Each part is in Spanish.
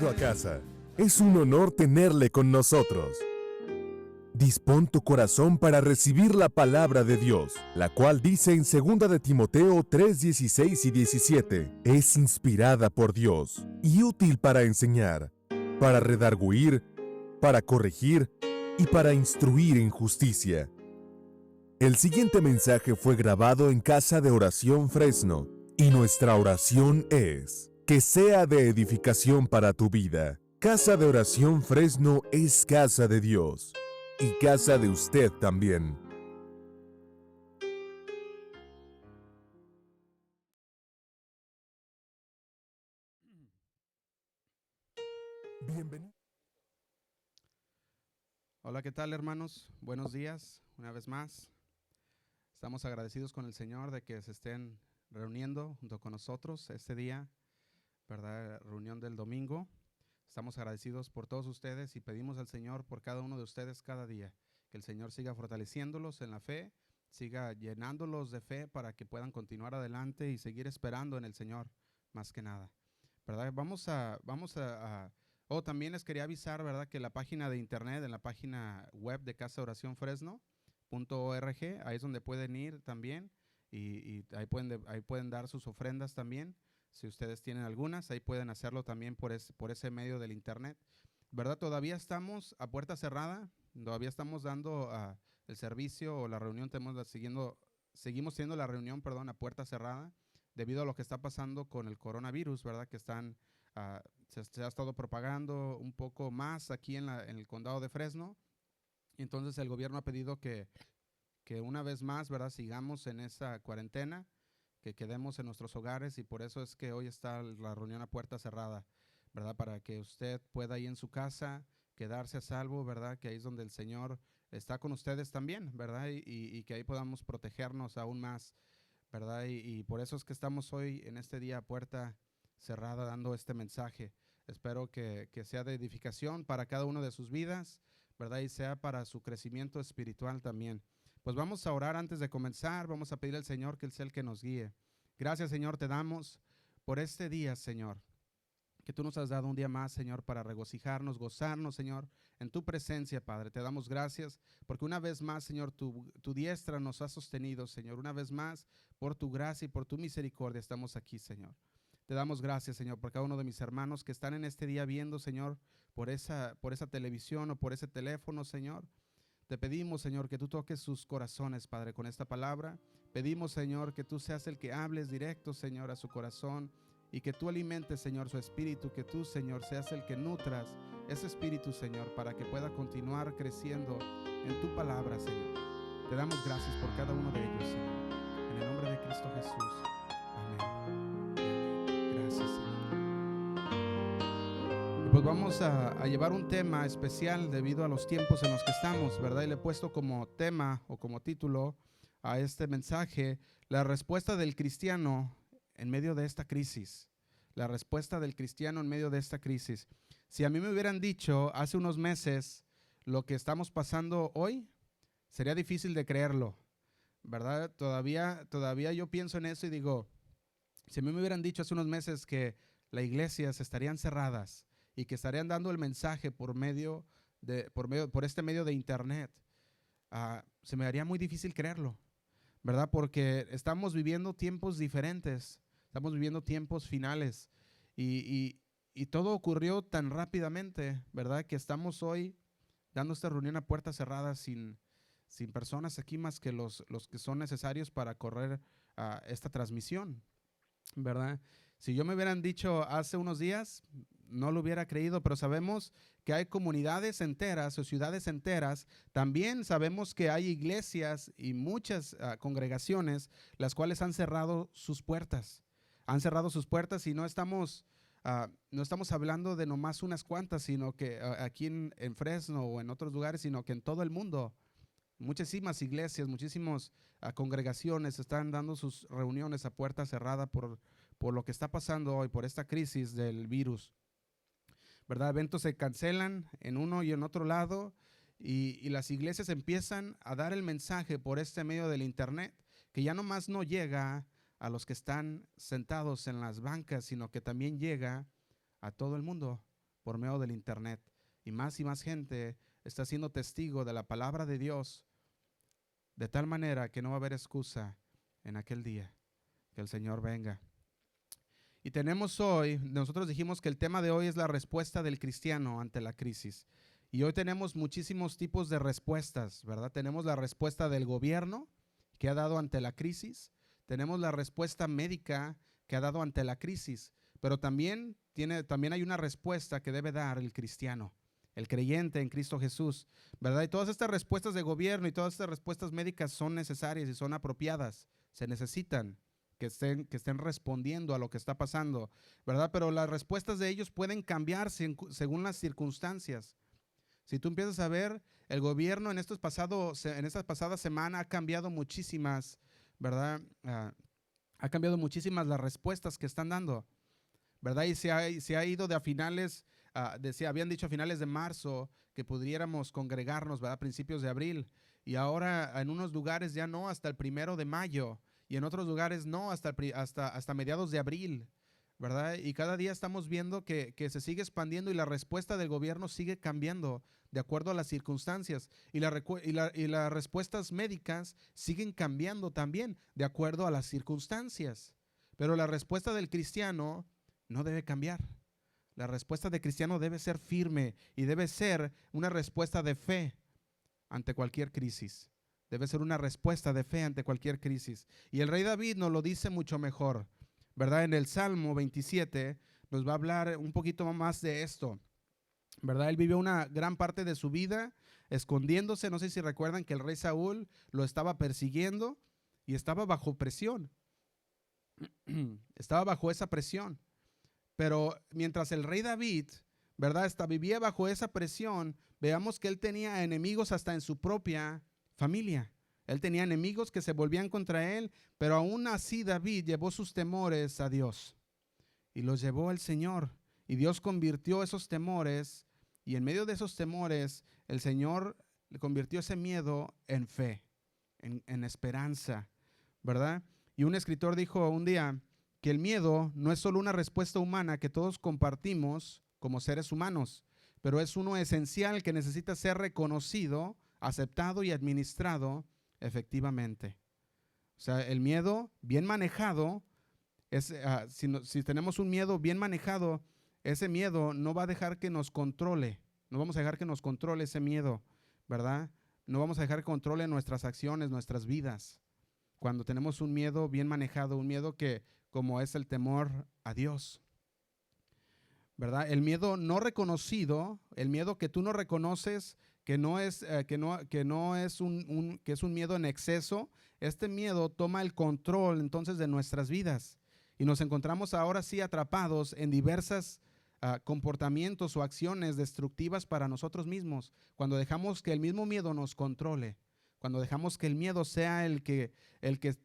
Bienvenido a casa. Es un honor tenerle con nosotros. Dispón tu corazón para recibir la palabra de Dios, la cual dice en 2 de Timoteo 3:16 y 17, es inspirada por Dios y útil para enseñar, para redarguir, para corregir y para instruir en justicia. El siguiente mensaje fue grabado en Casa de Oración Fresno y nuestra oración es que sea de edificación para tu vida. Casa de Oración Fresno es casa de Dios y casa de usted también. Bienvenido. Hola, ¿qué tal, hermanos? Buenos días, una vez más. Estamos agradecidos con el Señor de que se estén reuniendo junto con nosotros este día, ¿verdad? Reunión del domingo. Estamos agradecidos por todos ustedes y pedimos al Señor por cada uno de ustedes cada día, que el Señor siga fortaleciéndolos en la fe, siga llenándolos de fe para que puedan continuar adelante y seguir esperando en el Señor, más que nada, ¿verdad? También les quería avisar, ¿verdad? Que la página de internet, en la página web de Casa de Oración Fresno.org, ahí es donde pueden ir también y ahí pueden dar sus ofrendas también. Si ustedes tienen algunas, ahí pueden hacerlo también por ese medio del internet, ¿verdad? Todavía estamos a puerta cerrada, todavía estamos dando el servicio o la reunión, seguimos siendo la reunión, perdón, a puerta cerrada, debido a lo que está pasando con el coronavirus, ¿verdad? Que se ha estado propagando un poco más aquí en el condado de Fresno. Entonces el gobierno ha pedido que una vez más, ¿verdad? Sigamos en esa cuarentena, que quedemos en nuestros hogares, y por eso es que hoy está la reunión a puerta cerrada, ¿verdad? Para que usted pueda ahí en su casa quedarse a salvo, ¿verdad? Que ahí es donde el Señor está con ustedes también, ¿verdad? Y que ahí podamos protegernos aún más, ¿verdad? Y por eso es que estamos hoy en este día a puerta cerrada dando este mensaje. Espero que sea de edificación para cada uno de sus vidas, ¿verdad? Y sea para su crecimiento espiritual también. Pues vamos a orar antes de comenzar, vamos a pedir al Señor que Él sea el que nos guíe. Gracias, Señor, te damos por este día, Señor, que tú nos has dado un día más, Señor, para regocijarnos, gozarnos, Señor, en tu presencia, Padre. Te damos gracias porque una vez más, Señor, tu diestra nos ha sostenido, Señor. Una vez más, por tu gracia y por tu misericordia estamos aquí, Señor. Te damos gracias, Señor, por cada uno de mis hermanos que están en este día viendo, Señor, por esa televisión o por ese teléfono, Señor. Te pedimos, Señor, que tú toques sus corazones, Padre, con esta palabra. Pedimos, Señor, que tú seas el que hables directo, Señor, a su corazón y que tú alimentes, Señor, su espíritu, que tú, Señor, seas el que nutras ese espíritu, Señor, para que pueda continuar creciendo en tu palabra, Señor. Te damos gracias por cada uno de ellos, Señor. En el nombre de Cristo Jesús. Amén. Gracias, Señor. Y pues vamos a llevar un tema especial debido a los tiempos en los que estamos, ¿verdad? Y le he puesto como tema o como título a este mensaje, la respuesta del cristiano en medio de esta crisis. La respuesta del cristiano en medio de esta crisis. Si a mí me hubieran dicho hace unos meses lo que estamos pasando hoy, sería difícil de creerlo, ¿verdad? Todavía yo pienso en eso y digo, si a mí me hubieran dicho hace unos meses que las iglesias estarían cerradas y que estarían dando el mensaje por este medio de internet, se me haría muy difícil creerlo, ¿verdad? Porque estamos viviendo tiempos diferentes, estamos viviendo tiempos finales y todo ocurrió tan rápidamente, ¿verdad? Que estamos hoy dando esta reunión a puertas cerradas sin personas aquí más que los que son necesarios para correr esta transmisión, ¿verdad? Si yo me hubieran dicho hace unos días, no lo hubiera creído, pero sabemos que hay comunidades enteras o ciudades enteras. También sabemos que hay iglesias y muchas congregaciones las cuales han cerrado sus puertas. Han cerrado sus puertas y no estamos hablando de nomás unas cuantas, sino que aquí en Fresno o en otros lugares, sino que en todo el mundo. Muchísimas iglesias, muchísimas congregaciones están dando sus reuniones a puerta cerrada por lo que está pasando hoy, por esta crisis del virus, ¿verdad? Eventos se cancelan en uno y en otro lado y las iglesias empiezan a dar el mensaje por este medio del internet, que ya nomás no llega a los que están sentados en las bancas, sino que también llega a todo el mundo, por medio del internet. Y más gente está siendo testigo de la palabra de Dios, de tal manera que no va a haber excusa en aquel día que el Señor venga. Y tenemos hoy, nosotros dijimos que el tema de hoy es la respuesta del cristiano ante la crisis. Y hoy tenemos muchísimos tipos de respuestas, ¿verdad? Tenemos la respuesta del gobierno que ha dado ante la crisis. Tenemos la respuesta médica que ha dado ante la crisis. Pero también hay una respuesta que debe dar el cristiano, el creyente en Cristo Jesús, ¿verdad? Y todas estas respuestas de gobierno y todas estas respuestas médicas son necesarias y son apropiadas. Se necesitan que estén respondiendo a lo que está pasando, ¿verdad? Pero las respuestas de ellos pueden cambiarse según las circunstancias. Si tú empiezas a ver, el gobierno en esta pasada semana ha cambiado muchísimas, ¿verdad? Ha cambiado muchísimas las respuestas que están dando, ¿verdad? Y se ha ido de a finales, habían dicho a finales de marzo que pudiéramos congregarnos, ¿verdad? A principios de abril. Y ahora en unos lugares ya no, hasta el 1 de mayo. Y en otros lugares no, hasta mediados de abril, ¿verdad? Y cada día estamos viendo que se sigue expandiendo y la respuesta del gobierno sigue cambiando de acuerdo a las circunstancias. Y las respuestas médicas siguen cambiando también de acuerdo a las circunstancias. Pero la respuesta del cristiano no debe cambiar. La respuesta del cristiano debe ser firme y debe ser una respuesta de fe ante cualquier crisis. Debe ser una respuesta de fe ante cualquier crisis. Y el rey David nos lo dice mucho mejor, ¿verdad? En el Salmo 27 nos va a hablar un poquito más de esto, ¿verdad? Él vivió una gran parte de su vida escondiéndose. No sé si recuerdan que el rey Saúl lo estaba persiguiendo y estaba bajo presión. Estaba bajo esa presión. Pero mientras el rey David, ¿verdad? Vivía bajo esa presión, veamos que él tenía enemigos hasta en su propia familia. Él tenía enemigos que se volvían contra él, pero aún así David llevó sus temores a Dios y los llevó al Señor. Y Dios convirtió esos temores, y en medio de esos temores, el Señor le convirtió ese miedo en fe, en esperanza, ¿verdad? Y un escritor dijo un día que el miedo no es solo una respuesta humana que todos compartimos como seres humanos, pero es uno esencial que necesita ser reconocido, aceptado y administrado efectivamente. O sea, el miedo bien manejado, si tenemos un miedo bien manejado, ese miedo no va a dejar que nos controle. No vamos a dejar que nos controle ese miedo, ¿verdad? No vamos a dejar que controle nuestras acciones, nuestras vidas. Cuando tenemos un miedo bien manejado, un miedo que, como es el temor a Dios, ¿verdad? El miedo no reconocido, el miedo que tú no reconoces, que es un miedo en exceso. Este miedo toma el control entonces de nuestras vidas y nos encontramos ahora sí atrapados en diversas comportamientos o acciones destructivas para nosotros mismos, cuando dejamos que el mismo miedo nos controle, cuando dejamos que el miedo sea el que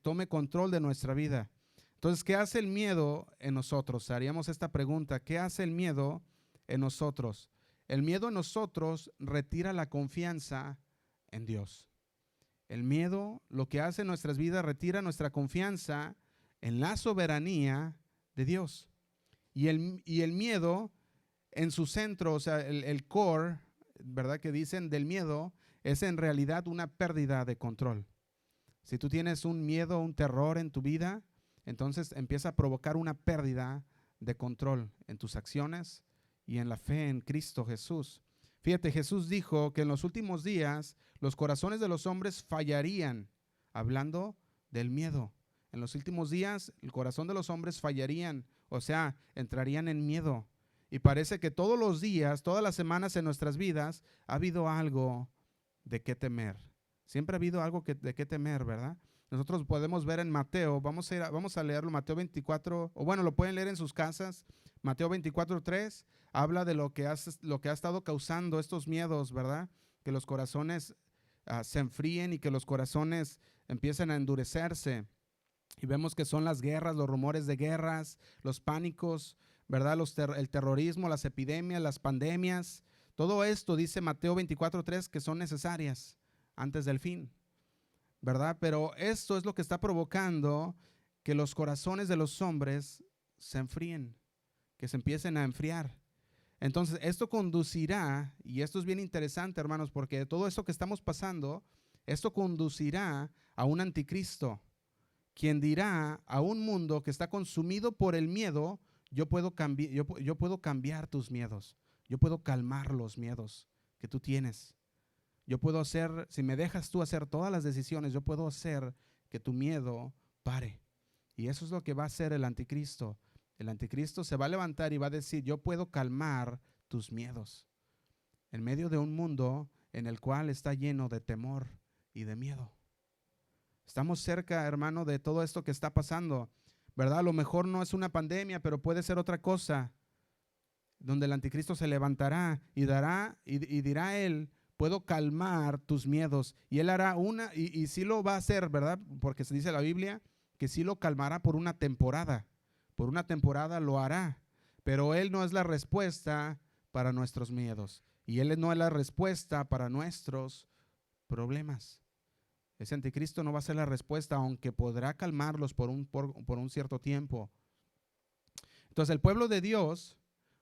tome control de nuestra vida. Entonces, ¿qué hace el miedo en nosotros? Haríamos esta pregunta: ¿qué hace el miedo en nosotros? El miedo en nosotros retira la confianza en Dios. El miedo, lo que hace en nuestras vidas, retira nuestra confianza en la soberanía de Dios. Y el miedo en su centro, o sea, el core, ¿verdad? Que dicen del miedo, es en realidad una pérdida de control. Si tú tienes un miedo, un terror en tu vida, entonces empieza a provocar una pérdida de control en tus acciones y en la fe en Cristo Jesús. Fíjate, Jesús dijo que en los últimos días los corazones de los hombres fallarían, hablando del miedo. En los últimos días el corazón de los hombres fallarían, o sea, entrarían en miedo. Y parece que todos los días, todas las semanas en nuestras vidas ha habido algo de qué temer. Siempre ha habido algo de qué temer, ¿verdad? Nosotros podemos ver en Mateo, vamos a leerlo, Mateo 24, o bueno, lo pueden leer en sus casas. Mateo 24:3 habla de lo que ha estado causando estos miedos, ¿verdad? Que los corazones se enfríen y que los corazones empiecen a endurecerse. Y vemos que son las guerras, los rumores de guerras, los pánicos, ¿verdad? El terrorismo, las epidemias, las pandemias. Todo esto dice Mateo 24:3 que son necesarias antes del fin, ¿verdad? Pero esto es lo que está provocando que los corazones de los hombres se enfríen, que se empiecen a enfriar. Entonces, esto conducirá, y esto es bien interesante, hermanos, porque todo esto que estamos pasando, esto conducirá a un anticristo, quien dirá a un mundo que está consumido por el miedo, yo puedo cambiar tus miedos, yo puedo calmar los miedos que tú tienes. Yo puedo hacer, si me dejas tú hacer todas las decisiones, yo puedo hacer que tu miedo pare. Y eso es lo que va a hacer el anticristo. El anticristo se va a levantar y va a decir, yo puedo calmar tus miedos en medio de un mundo en el cual está lleno de temor y de miedo. Estamos cerca, hermano, de todo esto que está pasando, ¿verdad? A lo mejor no es una pandemia, pero puede ser otra cosa, donde el anticristo se levantará y dirá él, puedo calmar tus miedos. Y él hará y sí lo va a hacer, ¿verdad? Porque se dice en la Biblia que sí lo calmará por una temporada. Por una temporada lo hará, pero él no es la respuesta para nuestros miedos. Y él no es la respuesta para nuestros problemas. Ese anticristo no va a ser la respuesta, aunque podrá calmarlos por un cierto tiempo. Entonces el pueblo de Dios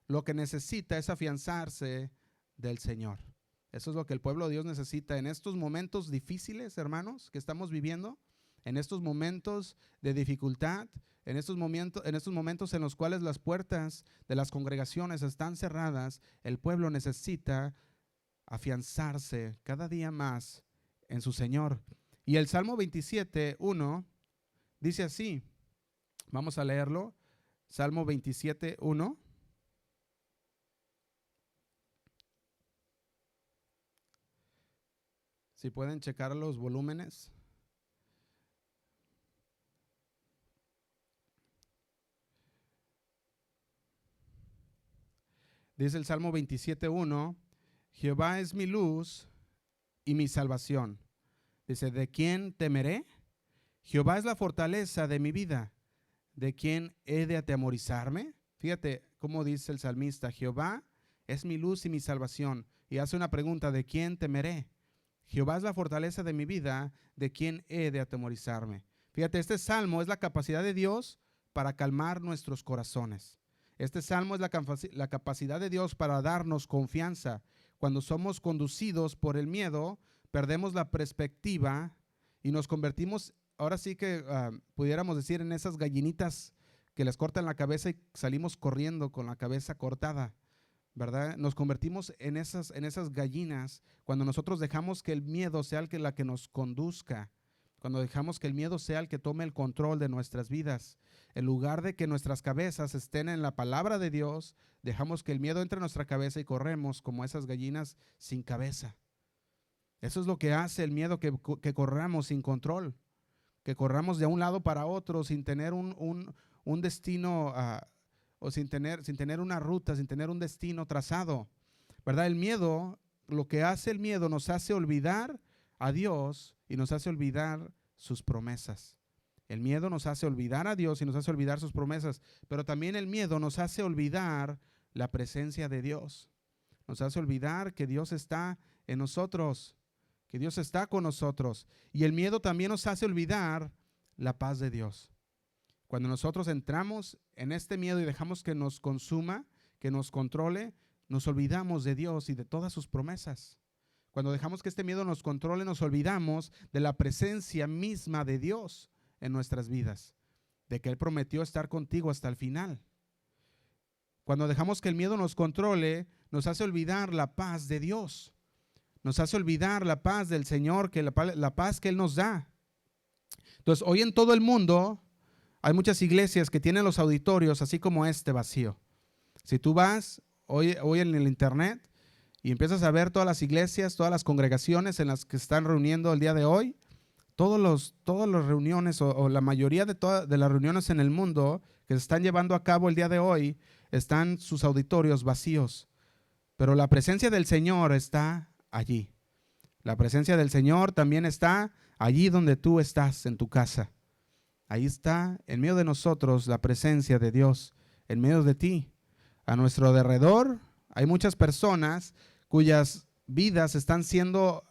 lo que necesita es afianzarse del Señor. Eso es lo que el pueblo de Dios necesita en estos momentos difíciles, hermanos, que estamos viviendo, en estos momentos de dificultad, en estos momentos en los cuales las puertas de las congregaciones están cerradas. El pueblo necesita afianzarse cada día más en su Señor. Y el Salmo 27:1 dice así, vamos a leerlo, Salmo 27:1. Si pueden checar los volúmenes. Dice el Salmo 27:1, Jehová es mi luz y mi salvación. Dice, ¿de quién temeré? Jehová es la fortaleza de mi vida. ¿De quién he de atemorizarme? Fíjate cómo dice el salmista, Jehová es mi luz y mi salvación. Y hace una pregunta, ¿de quién temeré? Jehová es la fortaleza de mi vida, ¿de quién he de atemorizarme? Fíjate, este salmo es la capacidad de Dios para calmar nuestros corazones. Este salmo es la capacidad de Dios para darnos confianza. Cuando somos conducidos por el miedo, perdemos la perspectiva y nos convertimos, ahora sí que pudiéramos decir, en esas gallinitas que les cortan la cabeza y salimos corriendo con la cabeza cortada, ¿verdad? Nos convertimos en esas gallinas cuando nosotros dejamos que el miedo sea la que nos conduzca, cuando dejamos que el miedo sea el que tome el control de nuestras vidas. En lugar de que nuestras cabezas estén en la palabra de Dios, dejamos que el miedo entre en nuestra cabeza y corremos como esas gallinas sin cabeza. Eso es lo que hace el miedo, que corramos sin control, que corramos de un lado para otro sin tener un destino o sin tener una ruta, sin tener un destino trazado, ¿verdad? El miedo, lo que hace el miedo nos hace olvidar a Dios y nos hace olvidar sus promesas. El miedo nos hace olvidar a Dios y nos hace olvidar sus promesas, pero también el miedo nos hace olvidar la presencia de Dios. Nos hace olvidar que Dios está en nosotros, que Dios está con nosotros. Y el miedo también nos hace olvidar la paz de Dios. Cuando nosotros entramos en este miedo y dejamos que nos consuma, que nos controle, nos olvidamos de Dios y de todas sus promesas. Cuando dejamos que este miedo nos controle, nos olvidamos de la presencia misma de Dios en nuestras vidas, de que Él prometió estar contigo hasta el final. Cuando dejamos que el miedo nos controle, nos hace olvidar la paz de Dios. Nos hace olvidar la paz del Señor, la paz que Él nos da. Entonces, hoy en todo el mundo hay muchas iglesias que tienen los auditorios así como este vacío. Si tú vas hoy en el internet y empiezas a ver todas las iglesias, todas las congregaciones en las que están reuniendo el día de hoy, todas las reuniones o la mayoría de las reuniones en el mundo que se están llevando a cabo el día de hoy, están sus auditorios vacíos. Pero la presencia del Señor está allí. La presencia del Señor también está allí donde tú estás, en tu casa. Ahí está, en medio de nosotros, la presencia de Dios, en medio de ti. A nuestro alrededor hay muchas personas cuyas vidas están siendo,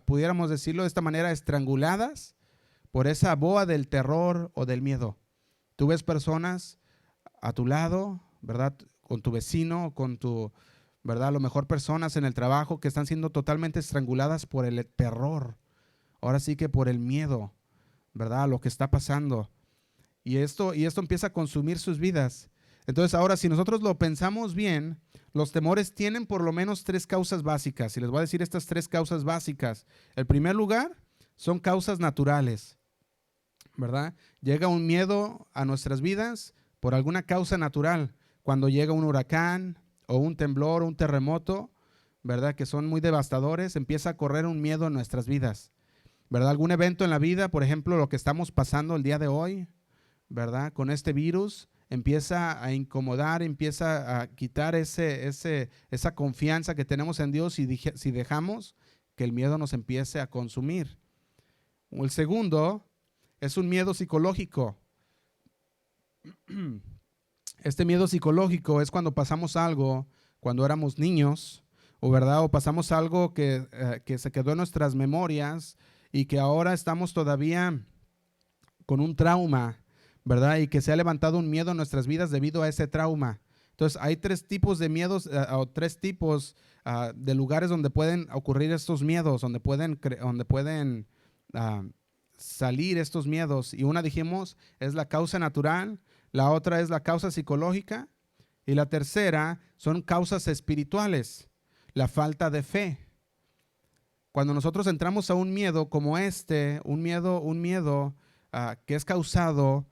pudiéramos decirlo de esta manera, estranguladas por esa boa del terror o del miedo. Tú ves personas a tu lado, ¿verdad? Con tu vecino, con tu ¿verdad? A lo mejor personas en el trabajo que están siendo totalmente estranguladas por el terror, ahora sí que por el miedo, ¿verdad? A lo que está pasando. Y esto empieza a consumir sus vidas. Entonces ahora, si nosotros lo pensamos bien, los temores tienen por lo menos 3 causas básicas. Y les voy a decir estas 3 causas básicas. El primer lugar son causas naturales, ¿verdad? Llega un miedo a nuestras vidas por alguna causa natural. Cuando llega un huracán o un temblor o un terremoto, ¿verdad? Que son muy devastadores, empieza a correr un miedo en nuestras vidas, ¿verdad? Algún evento en la vida, por ejemplo, lo que estamos pasando el día de hoy, ¿verdad? Con este virus, empieza a incomodar, empieza a quitar esa confianza que tenemos en Dios si dejamos que el miedo nos empiece a consumir. El segundo es un miedo psicológico. Este miedo psicológico es cuando pasamos algo, cuando éramos niños, o verdad, o pasamos algo que se quedó en nuestras memorias y que ahora estamos todavía con un trauma, ¿verdad? Y que se ha levantado un miedo en nuestras vidas debido a ese trauma. Entonces, hay 3 tipos de miedos o 3 tipos de lugares donde pueden ocurrir estos miedos, donde pueden salir estos miedos. Y una, dijimos, es la causa natural, la otra es la causa psicológica y la tercera son causas espirituales, la falta de fe. Cuando nosotros entramos a un miedo como un miedo que es causado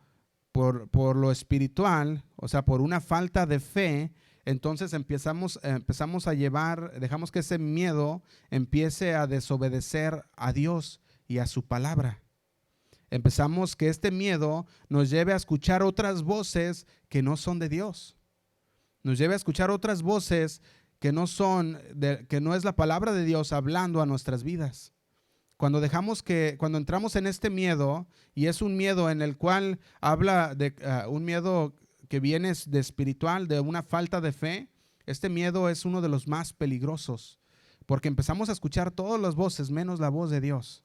por lo espiritual, o sea, por una falta de fe, entonces empezamos a dejamos que ese miedo empiece a desobedecer a Dios y a su palabra. Empezamos que este miedo nos lleve a escuchar otras voces que no son de Dios. Nos lleve a escuchar otras voces que no es la palabra de Dios hablando a nuestras vidas. Cuando entramos en este miedo, y es un miedo en el cual habla de un miedo que viene de espiritual, de una falta de fe, este miedo es uno de los más peligrosos, porque empezamos a escuchar todas las voces menos la voz de Dios.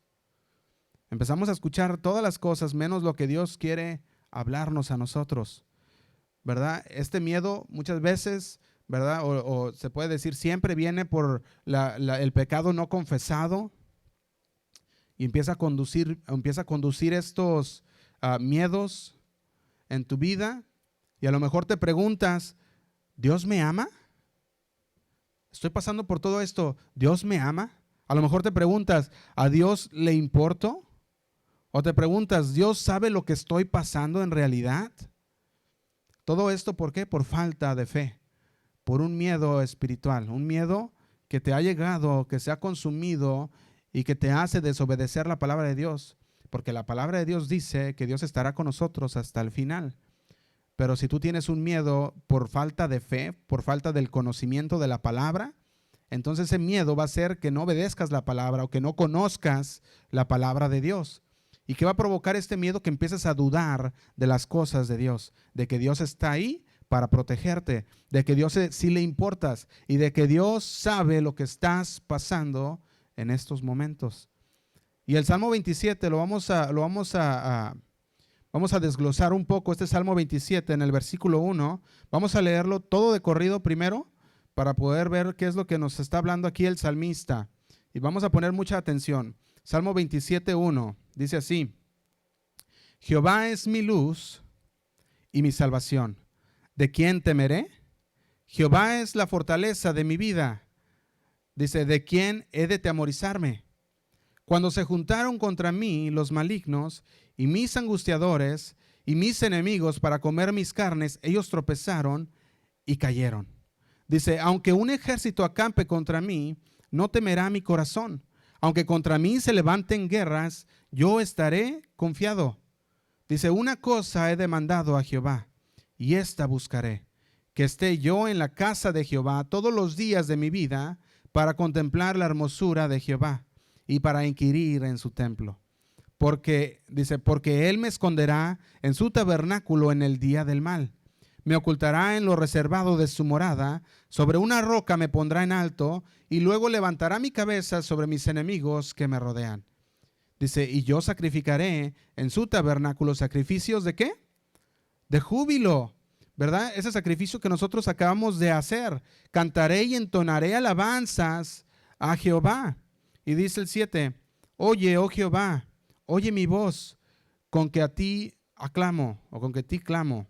Empezamos a escuchar todas las cosas menos lo que Dios quiere hablarnos a nosotros, ¿verdad? Este miedo muchas veces, ¿verdad? O se puede decir siempre viene por el pecado no confesado y empieza a conducir estos miedos en tu vida. Y a lo mejor te preguntas, ¿Dios me ama? Estoy pasando por todo esto, ¿Dios me ama? A lo mejor te preguntas, ¿a Dios le importo? O te preguntas, ¿Dios sabe lo que estoy pasando en realidad? Todo esto, ¿por qué? Por falta de fe, por un miedo espiritual, un miedo que te ha llegado, que se ha consumido y que te hace desobedecer la palabra de Dios, porque la palabra de Dios dice que Dios estará con nosotros hasta el final. Pero si tú tienes un miedo por falta de fe, por falta del conocimiento de la palabra, entonces ese miedo va a hacer que no obedezcas la palabra o que no conozcas la palabra de Dios. ¿Y qué va a provocar este miedo? Que empieces a dudar de las cosas de Dios, de que Dios está ahí para protegerte, de que Dios sí le importas y de que Dios sabe lo que estás pasando en estos momentos. Y el Salmo 27 vamos a desglosar un poco. Este Salmo 27 en el versículo 1, vamos a leerlo todo de corrido primero para poder ver qué es lo que nos está hablando aquí el salmista. Y vamos a poner mucha atención. Salmo 27:1 dice así: Jehová es mi luz y mi salvación. ¿De quién temeré? Jehová es la fortaleza de mi vida. Dice, ¿de quién he de temorizarme? Cuando se juntaron contra mí los malignos y mis angustiadores y mis enemigos para comer mis carnes, ellos tropezaron y cayeron. Dice, aunque un ejército acampe contra mí, no temerá mi corazón. Aunque contra mí se levanten guerras, yo estaré confiado. Dice, una cosa he demandado a Jehová, y esta buscaré, que esté yo en la casa de Jehová todos los días de mi vida, para contemplar la hermosura de Jehová y para inquirir en su templo. Porque él me esconderá en su tabernáculo en el día del mal. Me ocultará en lo reservado de su morada, sobre una roca me pondrá en alto, y luego levantará mi cabeza sobre mis enemigos que me rodean. Dice, y yo sacrificaré en su tabernáculo sacrificios ¿de qué? De júbilo. ¿verdad? Ese sacrificio que nosotros acabamos de hacer. Cantaré y entonaré alabanzas a Jehová. Y dice el 7, oye, oh Jehová, oye mi voz, con que a ti aclamo, o con que a ti clamo.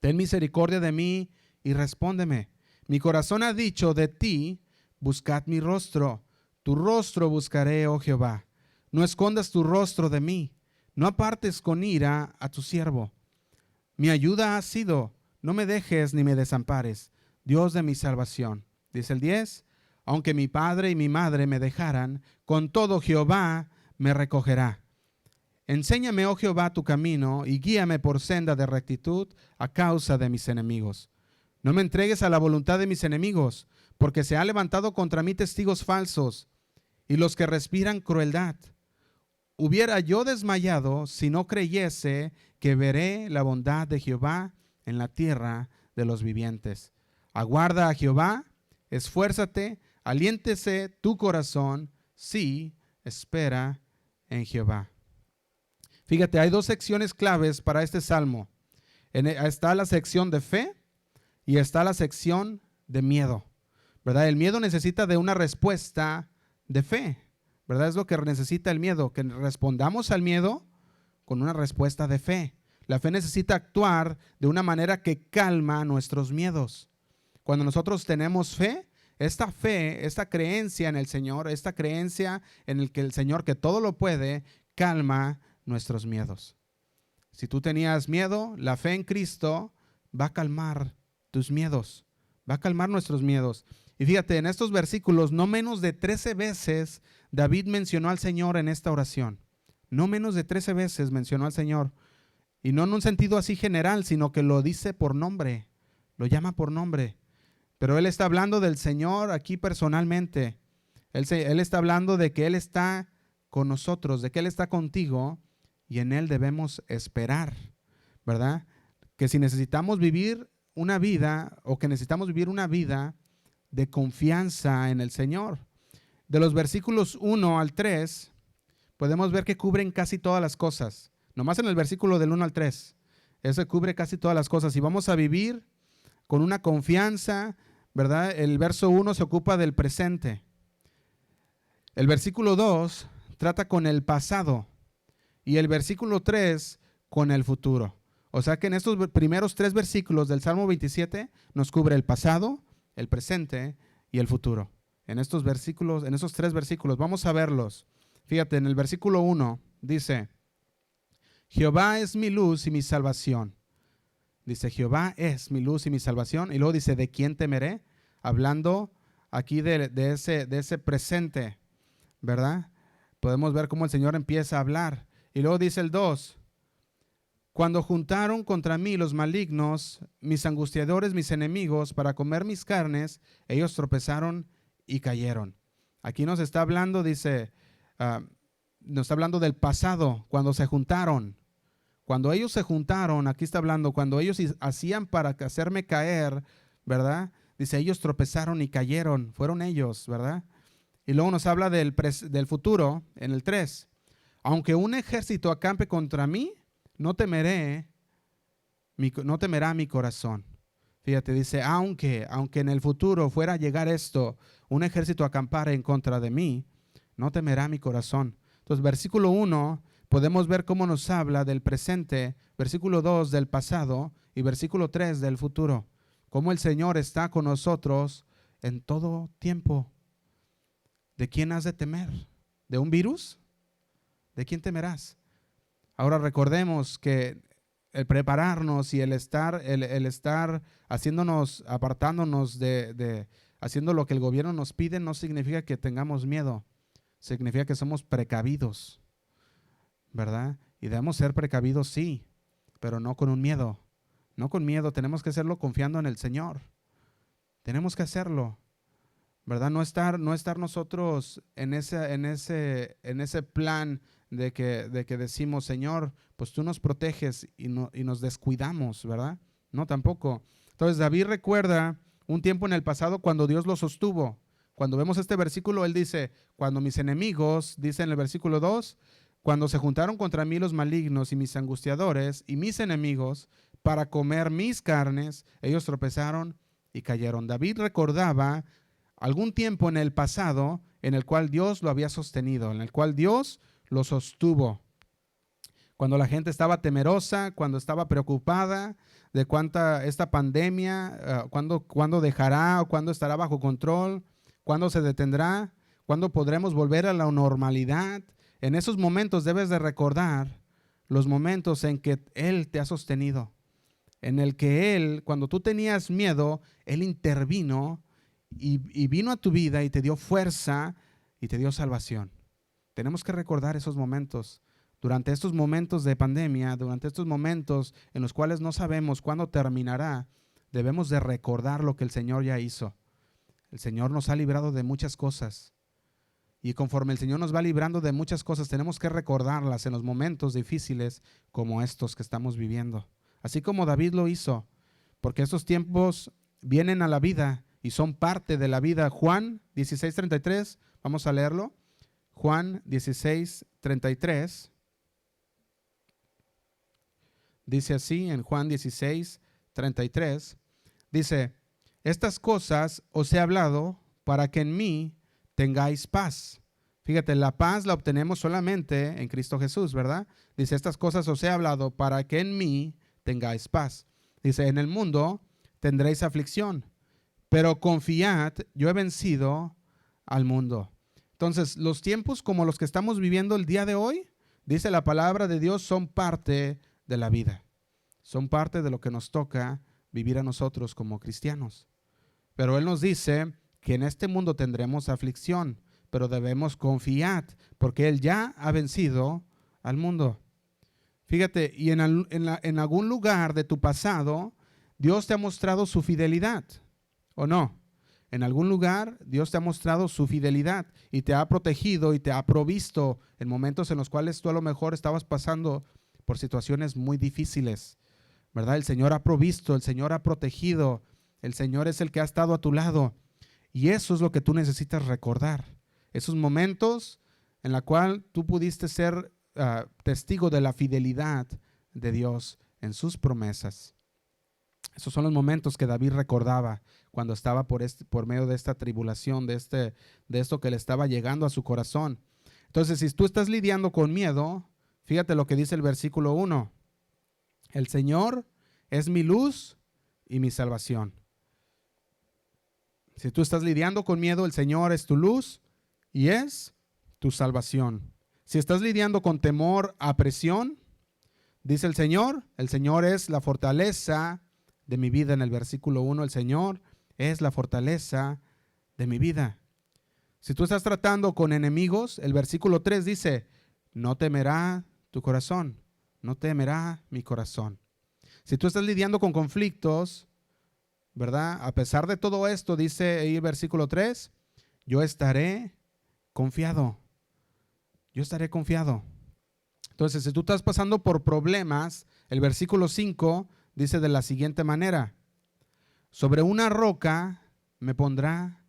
Ten misericordia de mí y respóndeme. Mi corazón ha dicho de ti, buscad mi rostro. Tu rostro buscaré, oh Jehová. No escondas tu rostro de mí. No apartes con ira a tu siervo. Mi ayuda ha sido, no me dejes ni me desampares, Dios de mi salvación. Dice el 10, aunque mi padre y mi madre me dejaran, con todo Jehová me recogerá. Enséñame, oh Jehová, tu camino y guíame por senda de rectitud a causa de mis enemigos. No me entregues a la voluntad de mis enemigos, porque se han levantado contra mí testigos falsos y los que respiran crueldad. Hubiera yo desmayado si no creyese que veré la bondad de Jehová en la tierra de los vivientes. Aguarda a Jehová, esfuérzate, aliéntese tu corazón, sí, espera en Jehová. Fíjate, hay dos secciones claves para este salmo. Está la sección de fe y está la sección de miedo, ¿verdad? El miedo necesita de una respuesta de fe, ¿verdad? Es lo que necesita el miedo, que respondamos al miedo con una respuesta de fe. La fe necesita actuar de una manera que calma nuestros miedos. Cuando nosotros tenemos fe, esta creencia en el Señor, esta creencia en el que el Señor que todo lo puede, calma nuestros miedos. Si tú tenías miedo, la fe en Cristo va a calmar tus miedos, va a calmar nuestros miedos. Y fíjate, en estos versículos, no menos de 13 veces David mencionó al Señor en esta oración. No menos de 13 veces mencionó al Señor. Y no en un sentido así general, sino que lo dice por nombre, lo llama por nombre. Pero él está hablando del Señor aquí personalmente. Él está hablando de que Él está con nosotros, de que Él está contigo y en Él debemos esperar, ¿verdad? Que si necesitamos vivir una vida o que necesitamos vivir una vida de confianza en el Señor. De los versículos 1 al 3, podemos ver que cubren casi todas las cosas. Nomás en el versículo del 1 al 3, eso cubre casi todas las cosas. Y vamos a vivir con una confianza, ¿verdad? El verso 1 se ocupa del presente. El versículo 2 trata con el pasado y el versículo 3 con el futuro. O sea que en estos primeros 3 versículos del Salmo 27 nos cubre el pasado, el presente y el futuro. En estos versículos, en esos 3 versículos, vamos a verlos. Fíjate, en el versículo 1 dice, Jehová es mi luz y mi salvación. Dice, Jehová es mi luz y mi salvación. Y luego dice, ¿de quién temeré? Hablando aquí de ese presente, ¿verdad? Podemos ver cómo el Señor empieza a hablar. Y luego dice el 2, cuando juntaron contra mí los malignos, mis angustiadores, mis enemigos, para comer mis carnes, ellos tropezaron y cayeron. Aquí nos está hablando, dice, nos está hablando del pasado, cuando se juntaron. Cuando ellos se juntaron, aquí está hablando, cuando ellos hacían para hacerme caer, ¿verdad? Dice, ellos tropezaron y cayeron, fueron ellos, ¿verdad? Y luego nos habla del futuro, en el 3. Aunque un ejército acampe contra mí, no temerá mi corazón. Fíjate, dice, aunque en el futuro fuera a llegar esto, un ejército acampara en contra de mí, no temerá mi corazón. Entonces, versículo 1, podemos ver cómo nos habla del presente, versículo 2 del pasado y versículo 3 del futuro. Cómo el Señor está con nosotros en todo tiempo. ¿De quién has de temer? ¿De un virus? ¿De quién temerás? Ahora recordemos que el prepararnos y el estar haciéndonos, apartándonos haciendo lo que el gobierno nos pide, no significa que tengamos miedo. Significa que somos precavidos, ¿verdad? Y debemos ser precavidos, sí, pero no con un miedo. No con miedo, tenemos que hacerlo confiando en el Señor. Tenemos que hacerlo, ¿verdad? No estar nosotros en ese plan de que decimos, Señor, pues tú nos proteges y nos descuidamos, ¿verdad? No, tampoco. Entonces David recuerda un tiempo en el pasado cuando Dios lo sostuvo. Cuando vemos este versículo, él dice, cuando mis enemigos, dice en el versículo 2, cuando se juntaron contra mí los malignos y mis angustiadores y mis enemigos para comer mis carnes, ellos tropezaron y cayeron. David recordaba algún tiempo en el pasado en el cual Dios lo había sostenido, en el cual Dios lo sostuvo. Cuando la gente estaba temerosa, cuando estaba preocupada de esta pandemia, cuándo dejará o cuándo estará bajo control, cuándo se detendrá, cuándo podremos volver a la normalidad. En esos momentos debes de recordar los momentos en que Él te ha sostenido, en el que Él, cuando tú tenías miedo, Él intervino y vino a tu vida y te dio fuerza y te dio salvación. Tenemos que recordar esos momentos. Durante estos momentos de pandemia, durante estos momentos en los cuales no sabemos cuándo terminará, debemos de recordar lo que el Señor ya hizo. El Señor nos ha librado de muchas cosas. Y conforme el Señor nos va librando de muchas cosas, tenemos que recordarlas en los momentos difíciles como estos que estamos viviendo. Así como David lo hizo, porque estos tiempos vienen a la vida y son parte de la vida. Juan 16:33, vamos a leerlo. Juan 16:33. Dice así en Juan 16:33, dice, estas cosas os he hablado para que en mí tengáis paz. Fíjate, la paz la obtenemos solamente en Cristo Jesús, ¿verdad? Dice, estas cosas os he hablado para que en mí tengáis paz. Dice, en el mundo tendréis aflicción, pero confiad, yo he vencido al mundo. Entonces, los tiempos como los que estamos viviendo el día de hoy, dice la palabra de Dios, son parte de la vida. Son parte de lo que nos toca vivir a nosotros como cristianos. Pero Él nos dice que en este mundo tendremos aflicción, pero debemos confiar porque Él ya ha vencido al mundo. Fíjate, y en algún lugar de tu pasado, Dios te ha mostrado su fidelidad, ¿o no? En algún lugar Dios te ha mostrado su fidelidad y te ha protegido y te ha provisto en momentos en los cuales tú a lo mejor estabas pasando por situaciones muy difíciles, ¿verdad? El Señor ha provisto, el Señor ha protegido, el Señor es el que ha estado a tu lado. Y eso es lo que tú necesitas recordar. Esos momentos en los cuales tú pudiste ser testigo de la fidelidad de Dios en sus promesas. Esos son los momentos que David recordaba cuando estaba por medio de esta tribulación, de esto que le estaba llegando a su corazón. Entonces, si tú estás lidiando con miedo, fíjate lo que dice el versículo 1. El Señor es mi luz y mi salvación. Si tú estás lidiando con miedo, el Señor es tu luz y es tu salvación. Si estás lidiando con temor, apresión, dice el Señor es la fortaleza de mi vida. En el versículo 1, el Señor es la fortaleza de mi vida. Si tú estás tratando con enemigos, el versículo 3 dice, no temerá tu corazón, no temerá mi corazón. Si tú estás lidiando con conflictos, ¿verdad? A pesar de todo esto, dice ahí el versículo 3, yo estaré confiado. Yo estaré confiado. Entonces, si tú estás pasando por problemas, el versículo 5 dice de la siguiente manera, sobre una roca me pondrá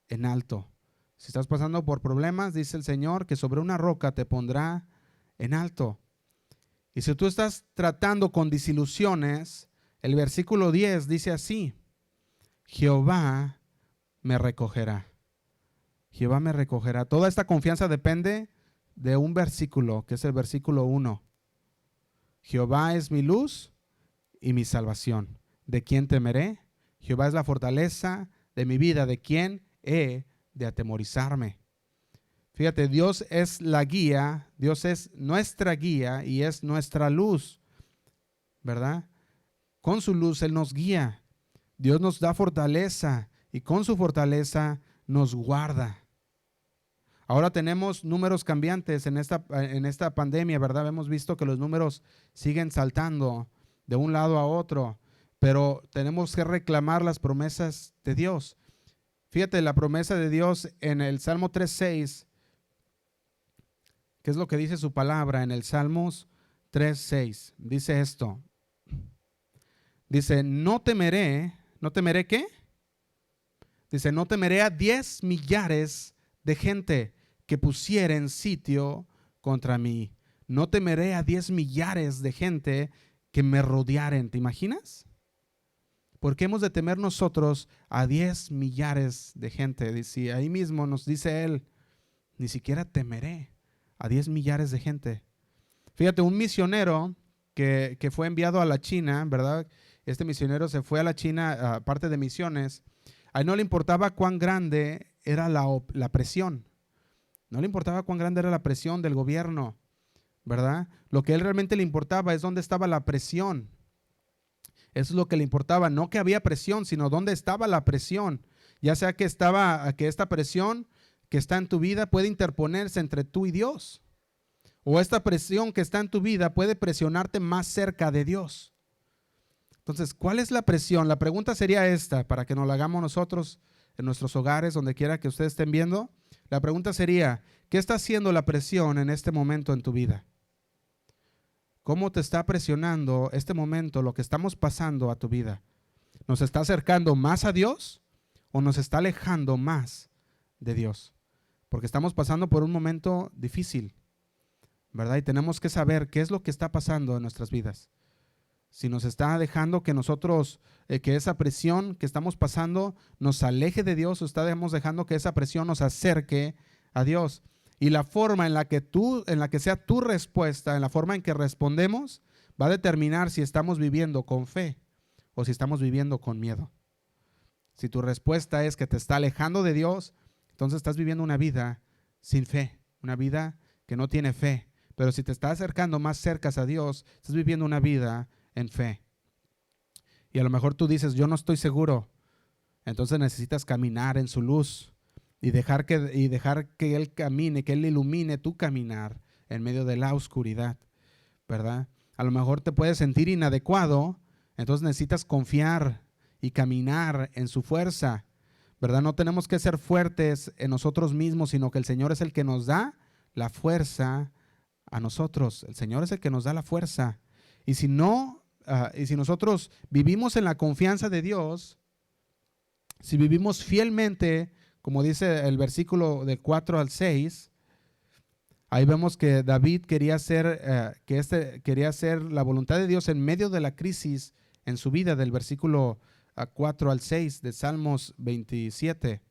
en alto. Si estás pasando por problemas, dice el Señor que sobre una roca te pondrá en alto. Y si tú estás tratando con desilusiones, el versículo 10 dice así, Jehová me recogerá. Jehová me recogerá. Toda esta confianza depende de un versículo, que es el versículo 1. Jehová es mi luz y mi salvación. ¿De quién temeré? Jehová es la fortaleza de mi vida. ¿De quién he de atemorizarme? Fíjate, Dios es la guía, Dios es nuestra guía y es nuestra luz, ¿verdad? Con su luz Él nos guía. Dios nos da fortaleza y con su fortaleza nos guarda. Ahora tenemos números cambiantes en esta pandemia, ¿verdad? Hemos visto que los números siguen saltando de un lado a otro, pero tenemos que reclamar las promesas de Dios. Fíjate, la promesa de Dios en el Salmo 3:6, ¿qué es lo que dice su palabra? En el Salmos 3:6 dice esto. Dice, ¿no temeré qué? Dice, no temeré a 10 millares de gente que pusieren sitio contra mí. No temeré a 10 millares de gente que me rodearen. ¿Te imaginas? ¿Por qué hemos de temer nosotros a 10 millares de gente? Dice, ahí mismo nos dice él, ni siquiera temeré a 10 millares de gente. Fíjate, un misionero que fue enviado a la China, ¿verdad? Este misionero se fue a la China, aparte de misiones. A él no le importaba cuán grande era la presión. No le importaba cuán grande era la presión del gobierno, ¿verdad? Lo que a él realmente le importaba es dónde estaba la presión. Eso es lo que le importaba, no que había presión, sino dónde estaba la presión. Ya sea que esta presión que está en tu vida puede interponerse entre tú y Dios. O esta presión que está en tu vida puede presionarte más cerca de Dios. Entonces, ¿cuál es la presión? La pregunta sería esta, para que nos la hagamos nosotros en nuestros hogares, donde quiera que ustedes estén viendo. La pregunta sería, ¿qué está haciendo la presión en este momento en tu vida? ¿Cómo te está presionando este momento, lo que estamos pasando a tu vida? ¿Nos está acercando más a Dios o nos está alejando más de Dios? Porque estamos pasando por un momento difícil, ¿verdad? Y tenemos que saber qué es lo que está pasando en nuestras vidas. Si nos está dejando que nosotros, que esa presión que estamos pasando nos aleje de Dios, o estamos dejando que esa presión nos acerque a Dios. Y la forma en la que sea tu respuesta, en la forma en que respondemos, va a determinar si estamos viviendo con fe o si estamos viviendo con miedo. Si tu respuesta es que te está alejando de Dios, entonces estás viviendo una vida sin fe, una vida que no tiene fe. Pero si te está acercando más cerca a Dios, estás viviendo una vida en fe. Y a lo mejor tú dices, yo no estoy seguro. Entonces necesitas caminar en su luz y dejar que Él camine, que Él ilumine tu caminar en medio de la oscuridad, ¿verdad? A lo mejor te puedes sentir inadecuado, entonces necesitas confiar y caminar en su fuerza, ¿verdad? No tenemos que ser fuertes en nosotros mismos, sino que el Señor es el que nos da la fuerza a nosotros. El Señor es el que nos da la fuerza. Y si nosotros vivimos en la confianza de Dios, si vivimos fielmente, como dice el versículo del 4 al 6, ahí vemos que David quería hacer la voluntad de Dios en medio de la crisis en su vida, del versículo 4 al 6 de Salmos 27.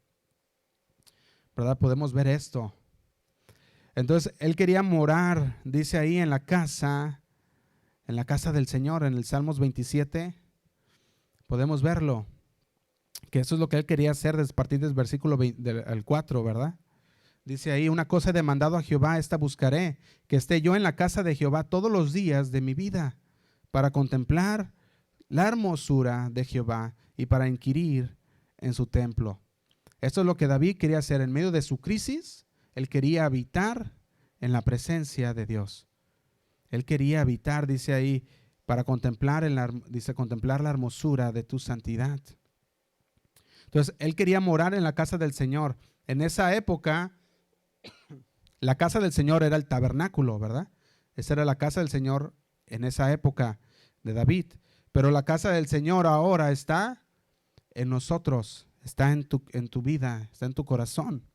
¿Verdad? Podemos ver esto. Entonces, él quería morar, dice ahí, en la casa del Señor, en el Salmos 27. Podemos verlo, que eso es lo que él quería hacer a partir del versículo 4, ¿verdad? Dice ahí, una cosa he demandado a Jehová, esta buscaré, que esté yo en la casa de Jehová todos los días de mi vida, para contemplar la hermosura de Jehová y para inquirir en su templo. Esto es lo que David quería hacer en medio de su crisis. Él quería habitar en la presencia de Dios. Él quería habitar, dice ahí, para contemplar la hermosura de tu santidad. Entonces, él quería morar en la casa del Señor. En esa época, la casa del Señor era el tabernáculo, ¿verdad? Esa era la casa del Señor en esa época de David. Pero la casa del Señor ahora está en nosotros, está en tu vida, está en tu corazón.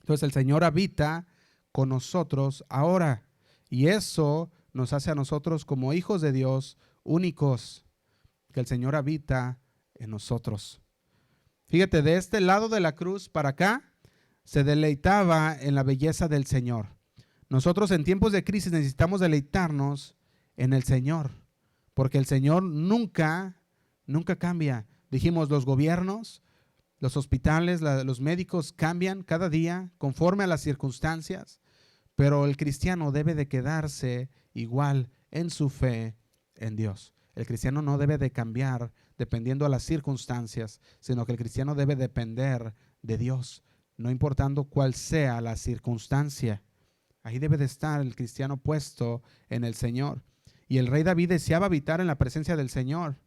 Entonces el Señor habita con nosotros ahora. Y eso nos hace a nosotros como hijos de Dios únicos, que el Señor habita en nosotros. Fíjate, de este lado de la cruz para acá, se deleitaba en la belleza del Señor. Nosotros en tiempos de crisis necesitamos deleitarnos en el Señor, porque el Señor nunca cambia. Dijimos, los gobiernos, los hospitales, los médicos cambian cada día conforme a las circunstancias, pero el cristiano debe de quedarse igual en su fe en Dios. El cristiano no debe de cambiar dependiendo a las circunstancias, sino que el cristiano debe depender de Dios, no importando cuál sea la circunstancia. Ahí debe de estar el cristiano puesto en el Señor. Y el rey David deseaba habitar en la presencia del Señor.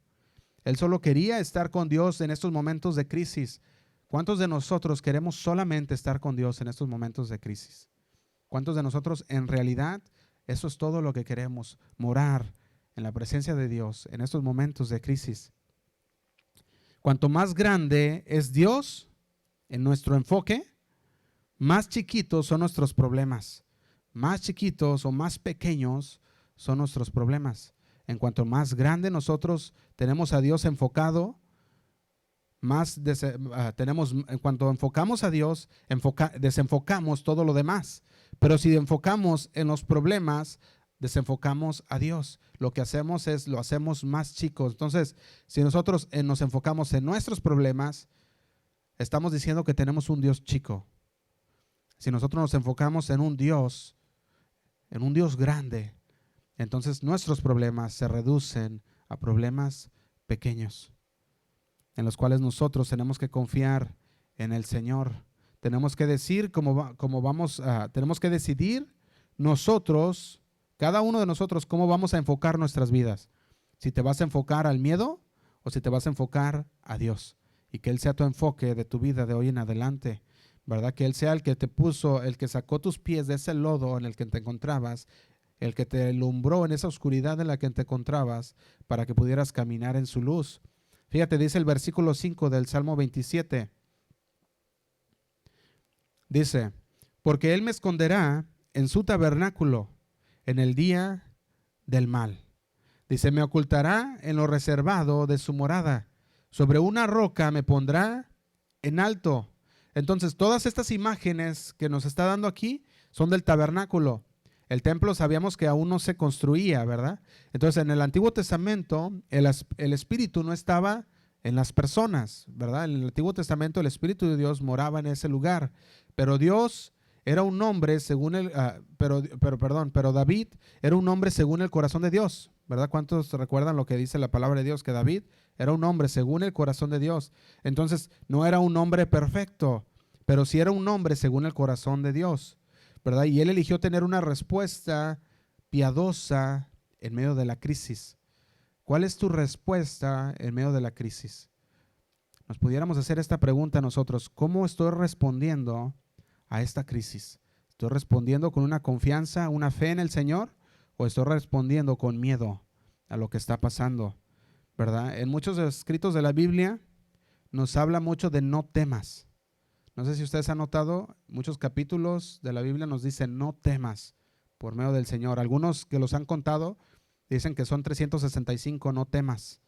Él solo quería estar con Dios en estos momentos de crisis. ¿Cuántos de nosotros queremos solamente estar con Dios en estos momentos de crisis? ¿Cuántos de nosotros en realidad eso es todo lo que queremos? Morar en la presencia de Dios en estos momentos de crisis. Cuanto más grande es Dios en nuestro enfoque, más chiquitos son nuestros problemas. Más chiquitos o más pequeños son nuestros problemas. En cuanto más grande nosotros tenemos a Dios enfocado, en cuanto enfocamos a Dios, desenfocamos todo lo demás. Pero si enfocamos en los problemas, desenfocamos a Dios. Lo que hacemos es, lo hacemos más chico. Entonces, si nosotros nos enfocamos en nuestros problemas, estamos diciendo que tenemos un Dios chico. Si nosotros nos enfocamos en un Dios grande, entonces nuestros problemas se reducen a problemas pequeños, en los cuales nosotros tenemos que confiar en el Señor. Tenemos que decir tenemos que decidir nosotros, cada uno de nosotros, cómo vamos a enfocar nuestras vidas. Si te vas a enfocar al miedo o si te vas a enfocar a Dios. Y que Él sea tu enfoque de tu vida de hoy en adelante, ¿verdad? Que Él sea el que te puso, el que sacó tus pies de ese lodo en el que te encontrabas, el que te alumbró en esa oscuridad en la que te encontrabas para que pudieras caminar en su luz. Fíjate, dice el versículo 5 del Salmo 27. Dice, porque Él me esconderá en su tabernáculo en el día del mal. Dice, me ocultará en lo reservado de su morada. Sobre una roca me pondrá en alto. Entonces, todas estas imágenes que nos está dando aquí son del tabernáculo. El templo sabíamos que aún no se construía, ¿verdad? Entonces, en el Antiguo Testamento, el Espíritu no estaba en las personas, ¿verdad? En el Antiguo Testamento, el Espíritu de Dios moraba en ese lugar. Pero Dios era un hombre según pero David era un hombre según el corazón de Dios, ¿verdad? ¿Cuántos recuerdan lo que dice la palabra de Dios? Que David era un hombre según el corazón de Dios. Entonces, no era un hombre perfecto, pero sí era un hombre según el corazón de Dios, ¿verdad? Y él eligió tener una respuesta piadosa en medio de la crisis. ¿Cuál es tu respuesta en medio de la crisis? Nos pudiéramos hacer esta pregunta nosotros: ¿cómo estoy respondiendo a esta crisis? ¿Estoy respondiendo con una confianza, una fe en el Señor, o estoy respondiendo con miedo a lo que está pasando? ¿Verdad? En muchos escritos de la Biblia nos habla mucho de no temas. No sé si ustedes han notado, muchos capítulos de la Biblia nos dicen no temas por medio del Señor. Algunos que los han contado dicen que son 365 no temas,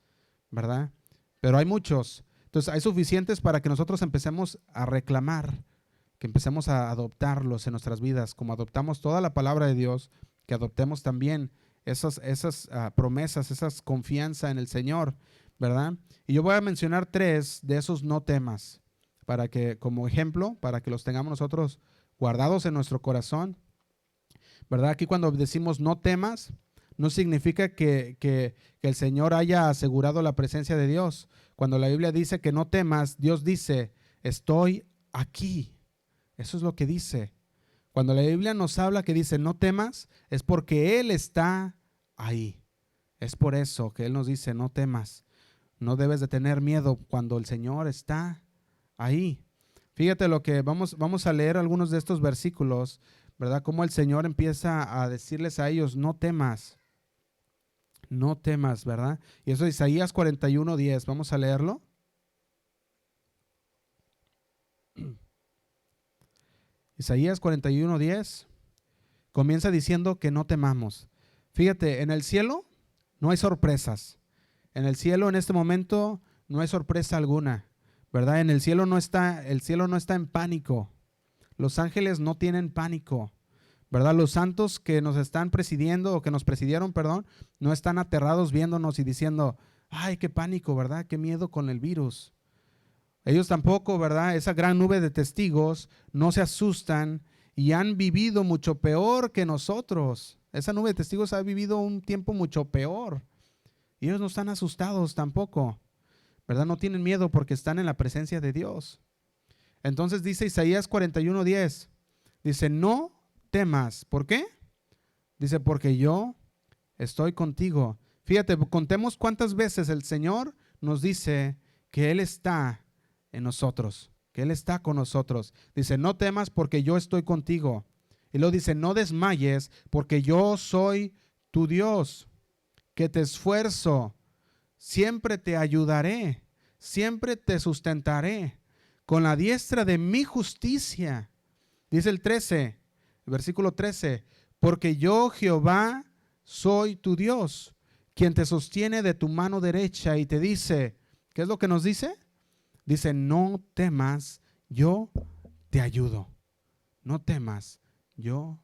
¿verdad? Pero hay muchos. Entonces hay suficientes para que nosotros empecemos a reclamar, que empecemos a adoptarlos en nuestras vidas, como adoptamos toda la palabra de Dios, que adoptemos también esas promesas, esa confianza en el Señor, ¿verdad? Y yo voy a mencionar 3 de esos no temas, para que, como ejemplo, para que los tengamos nosotros guardados en nuestro corazón, ¿verdad? Aquí cuando decimos no temas, no significa que el Señor haya asegurado la presencia de Dios. Cuando la Biblia dice que no temas, Dios dice, estoy aquí. Eso es lo que dice. Cuando la Biblia nos habla que dice no temas, es porque Él está ahí. Es por eso que Él nos dice no temas. No debes de tener miedo cuando el Señor está ahí. Fíjate lo que vamos a leer algunos de estos versículos, ¿verdad? Cómo el Señor empieza a decirles a ellos, no temas, ¿verdad? Y eso es Isaías 41:10. Vamos a leerlo. Isaías 41:10 comienza diciendo que no temamos. Fíjate, en el cielo no hay sorpresas. En el cielo en este momento no hay sorpresa alguna, ¿verdad? En el cielo no está en pánico. Los ángeles no tienen pánico, ¿verdad? Los santos que nos están presidiendo o que nos presidieron, perdón, no están aterrados viéndonos y diciendo, ay, qué pánico, ¿verdad? Qué miedo con el virus. Ellos tampoco, ¿verdad? Esa gran nube de testigos no se asustan y han vivido mucho peor que nosotros. Esa nube de testigos ha vivido un tiempo mucho peor. Y ellos no están asustados tampoco, ¿verdad? No tienen miedo porque están en la presencia de Dios. Entonces dice Isaías 41:10, dice, no temas. ¿Por qué? Dice, porque yo estoy contigo. Fíjate, contemos cuántas veces el Señor nos dice que Él está en nosotros, que Él está con nosotros. Dice, no temas porque yo estoy contigo. Y luego dice, no desmayes porque yo soy tu Dios, que te esfuerzo, siempre te ayudaré, siempre te sustentaré con la diestra de mi justicia. Dice el versículo 13, porque yo Jehová soy tu Dios, quien te sostiene de tu mano derecha y te dice, ¿qué es lo que nos dice? Dice, no temas, yo te ayudo. No temas, yo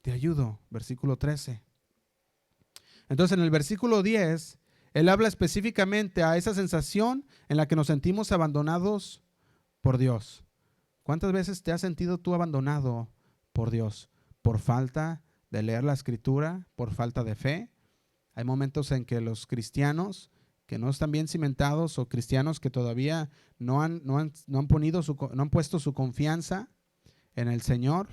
te ayudo. Versículo 13. Entonces en el versículo 10, él habla específicamente a esa sensación en la que nos sentimos abandonados por Dios. ¿Cuántas veces te has sentido tú abandonado por Dios? Por falta de leer la Escritura, por falta de fe. Hay momentos en que los cristianos que no están bien cimentados o cristianos que todavía no han puesto su confianza en el Señor,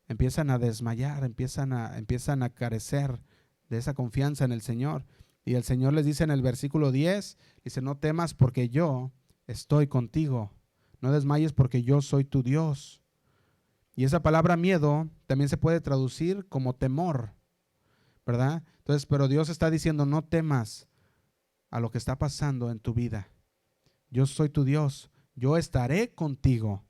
empiezan a desmayar, empiezan a carecer de esa confianza en el Señor. Y el Señor les dice en el versículo 10, dice, no temas porque yo estoy contigo. No desmayes porque yo soy tu Dios. Y esa palabra miedo también se puede traducir como temor, ¿verdad? Entonces, pero Dios está diciendo, no temas a lo que está pasando en tu vida. Yo soy tu Dios, yo estaré contigo,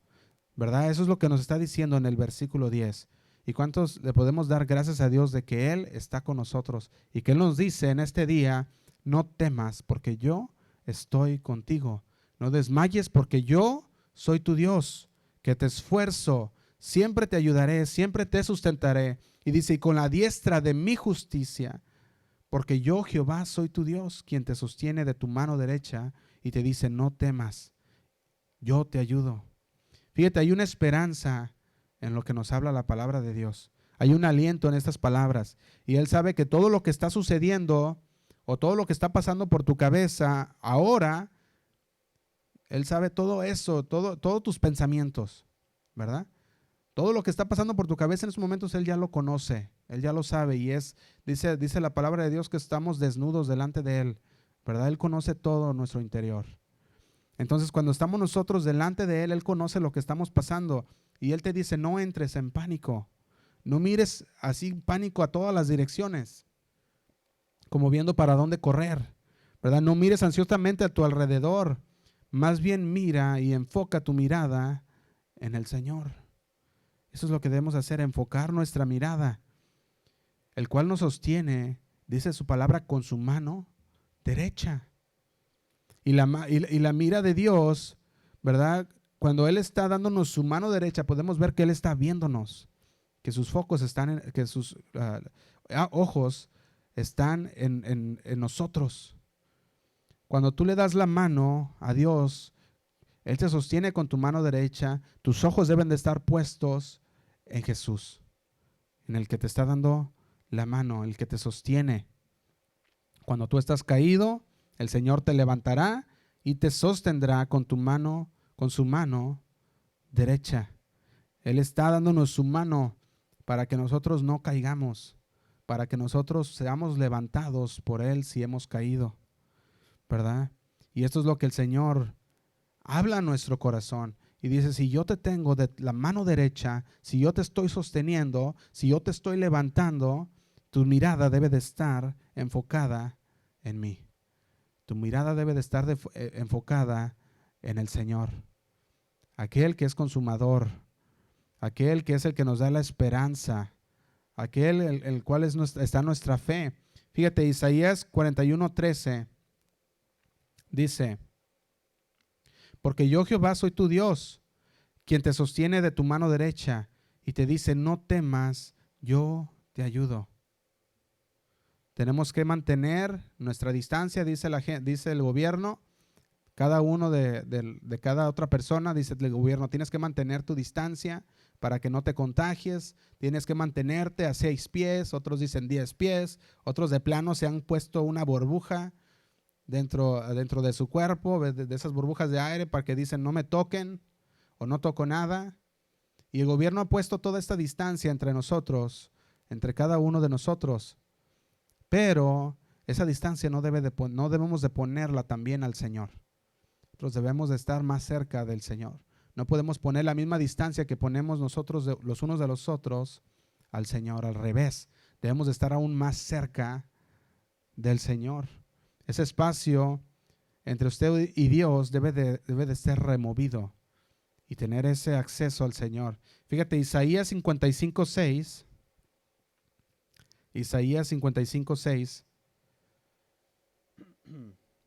¿verdad? Eso es lo que nos está diciendo en el versículo 10. ¿Y cuántos le podemos dar gracias a Dios de que Él está con nosotros y que Él nos dice en este día, no temas porque yo estoy contigo. No desmayes porque yo soy tu Dios, que te esfuerzo, siempre te ayudaré, siempre te sustentaré. Y dice, y con la diestra de mi justicia, porque yo Jehová soy tu Dios, quien te sostiene de tu mano derecha y te dice, no temas, yo te ayudo. Fíjate, hay una esperanza en lo que nos habla la palabra de Dios. Hay un aliento en estas palabras. Y Él sabe que todo lo que está sucediendo o todo lo que está pasando por tu cabeza ahora, Él sabe todo eso, todos tus pensamientos, ¿verdad? Todo lo que está pasando por tu cabeza en estos momentos, Él ya lo conoce, Él ya lo sabe. Y dice la palabra de Dios que estamos desnudos delante de Él, ¿verdad? Él conoce todo nuestro interior. Entonces, cuando estamos nosotros delante de Él, Él conoce lo que estamos pasando. Y Él te dice, no entres en pánico. No mires así pánico a todas las direcciones, como viendo para dónde correr, ¿verdad? No mires ansiosamente a tu alrededor. Más bien mira y enfoca tu mirada en el Señor. Eso es lo que debemos hacer, enfocar nuestra mirada, el cual nos sostiene, dice su palabra, con su mano derecha. Y la mira de Dios, ¿verdad? Cuando Él está dándonos su mano derecha, podemos ver que Él está viéndonos, que sus focos están, que sus ojos están en nosotros. Cuando tú le das la mano a Dios, Él te sostiene con tu mano derecha, tus ojos deben de estar puestos en Jesús, en el que te está dando la mano, el que te sostiene. Cuando tú estás caído, el Señor te levantará y te sostendrá con tu mano, con su mano derecha. Él está dándonos su mano para que nosotros no caigamos, para que nosotros seamos levantados por Él si hemos caído, ¿verdad? Y esto es lo que el Señor habla a nuestro corazón. Y dice, si yo te tengo de la mano derecha, si yo te estoy sosteniendo, si yo te estoy levantando, tu mirada debe de estar enfocada en mí. Tu mirada debe de estar enfocada en el Señor, aquel que es consumador, aquel que es el que nos da la esperanza, aquel el cual está nuestra fe. Fíjate, Isaías 41:13 dice, porque yo Jehová soy tu Dios, quien te sostiene de tu mano derecha y te dice, no temas, yo te ayudo. Tenemos que mantener nuestra distancia, dice el gobierno, cada uno de cada otra persona, dice el gobierno, tienes que mantener tu distancia para que no te contagies, tienes que mantenerte a 6 pies, otros dicen 10 pies, otros de plano se han puesto una burbuja dentro de su cuerpo, de esas burbujas de aire para que dicen no me toquen o no toco nada. Y el gobierno ha puesto toda esta distancia entre nosotros, entre cada uno de nosotros. Pero esa distancia no debemos de ponerla también al Señor. Nosotros debemos de estar más cerca del Señor. No podemos poner la misma distancia que ponemos nosotros los unos de los otros al Señor, al revés. Debemos de estar aún más cerca del Señor. Ese espacio entre usted y Dios debe de ser removido y tener ese acceso al Señor. Fíjate, Isaías 55:6. Isaías 55:6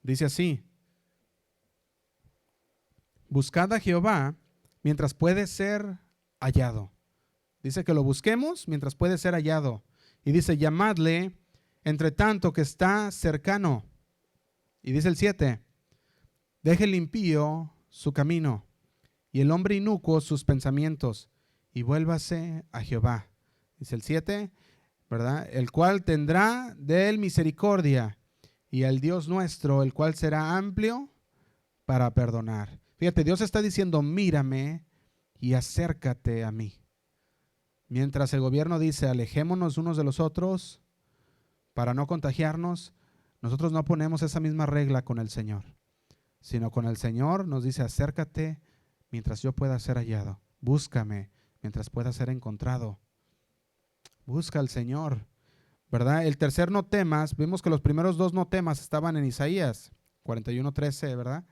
Dice así: buscad a Jehová mientras puede ser hallado. Dice que lo busquemos mientras puede ser hallado. Y dice, llamadle entre tanto que está cercano. Y dice el 7, deje el impío su camino y el hombre inicuo sus pensamientos y vuélvase a Jehová. Dice el 7, ¿verdad? El cual tendrá de él misericordia y al Dios nuestro, el cual será amplio para perdonar. Fíjate, Dios está diciendo, mírame y acércate a mí. Mientras el gobierno dice, alejémonos unos de los otros para no contagiarnos, nosotros no ponemos esa misma regla con el Señor, sino con el Señor nos dice, acércate mientras yo pueda ser hallado. Búscame mientras pueda ser encontrado. Busca al Señor, ¿verdad? El tercer no temas, vimos que los primeros dos no temas estaban en Isaías 41:13, ¿verdad?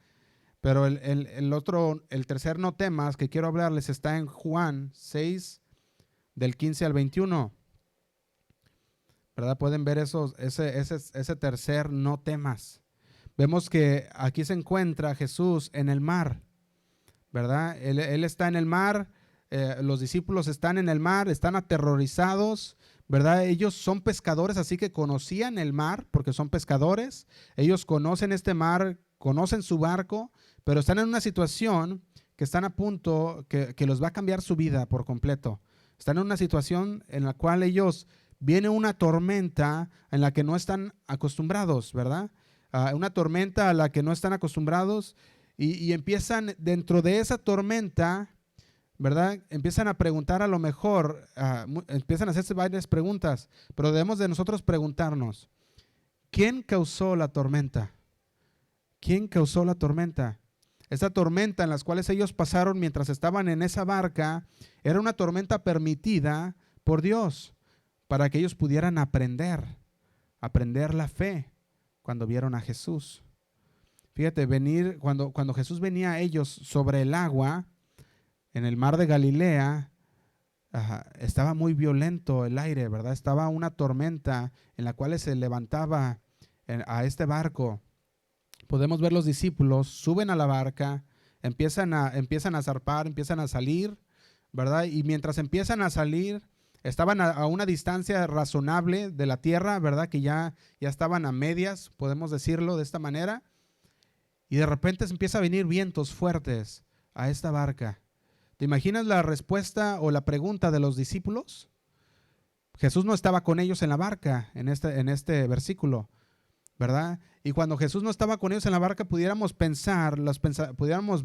Pero el tercer no temas que quiero hablarles está en Juan 6, del 15 al 21. ¿Verdad? Pueden ver ese tercer no temas. Vemos que aquí se encuentra Jesús en el mar, ¿verdad? Él está en el mar, los discípulos están en el mar, están aterrorizados, ¿verdad? Ellos son pescadores, así que conocían el mar porque son pescadores. Ellos conocen este mar, conocen su barco, pero están en una situación que están a punto, que los va a cambiar su vida por completo. Están en una situación en la cual viene una tormenta en la que no están acostumbrados, ¿verdad? Una tormenta a la que no están acostumbrados y empiezan dentro de esa tormenta, ¿verdad? Empiezan a preguntar a lo mejor, empiezan a hacerse varias preguntas, pero debemos de nosotros preguntarnos, ¿quién causó la tormenta? ¿Quién causó la tormenta? Esa tormenta en las cuales ellos pasaron mientras estaban en esa barca era una tormenta permitida por Dios para que ellos pudieran aprender la fe cuando vieron a Jesús. Fíjate, cuando Jesús venía a ellos sobre el agua en el mar de Galilea, estaba muy violento el aire, ¿verdad? Estaba una tormenta en la cual se levantaba a este barco. Podemos ver los discípulos, suben a la barca, empiezan a zarpar, empiezan a salir, ¿verdad? Y mientras empiezan a salir, estaban a una distancia razonable de la tierra, ¿verdad? Que ya estaban a medias, podemos decirlo de esta manera. Y de repente se empieza a venir vientos fuertes a esta barca. ¿Te imaginas la respuesta o la pregunta de los discípulos? Jesús no estaba con ellos en la barca en este versículo, ¿verdad? Y cuando Jesús no estaba con ellos en la barca, pudiéramos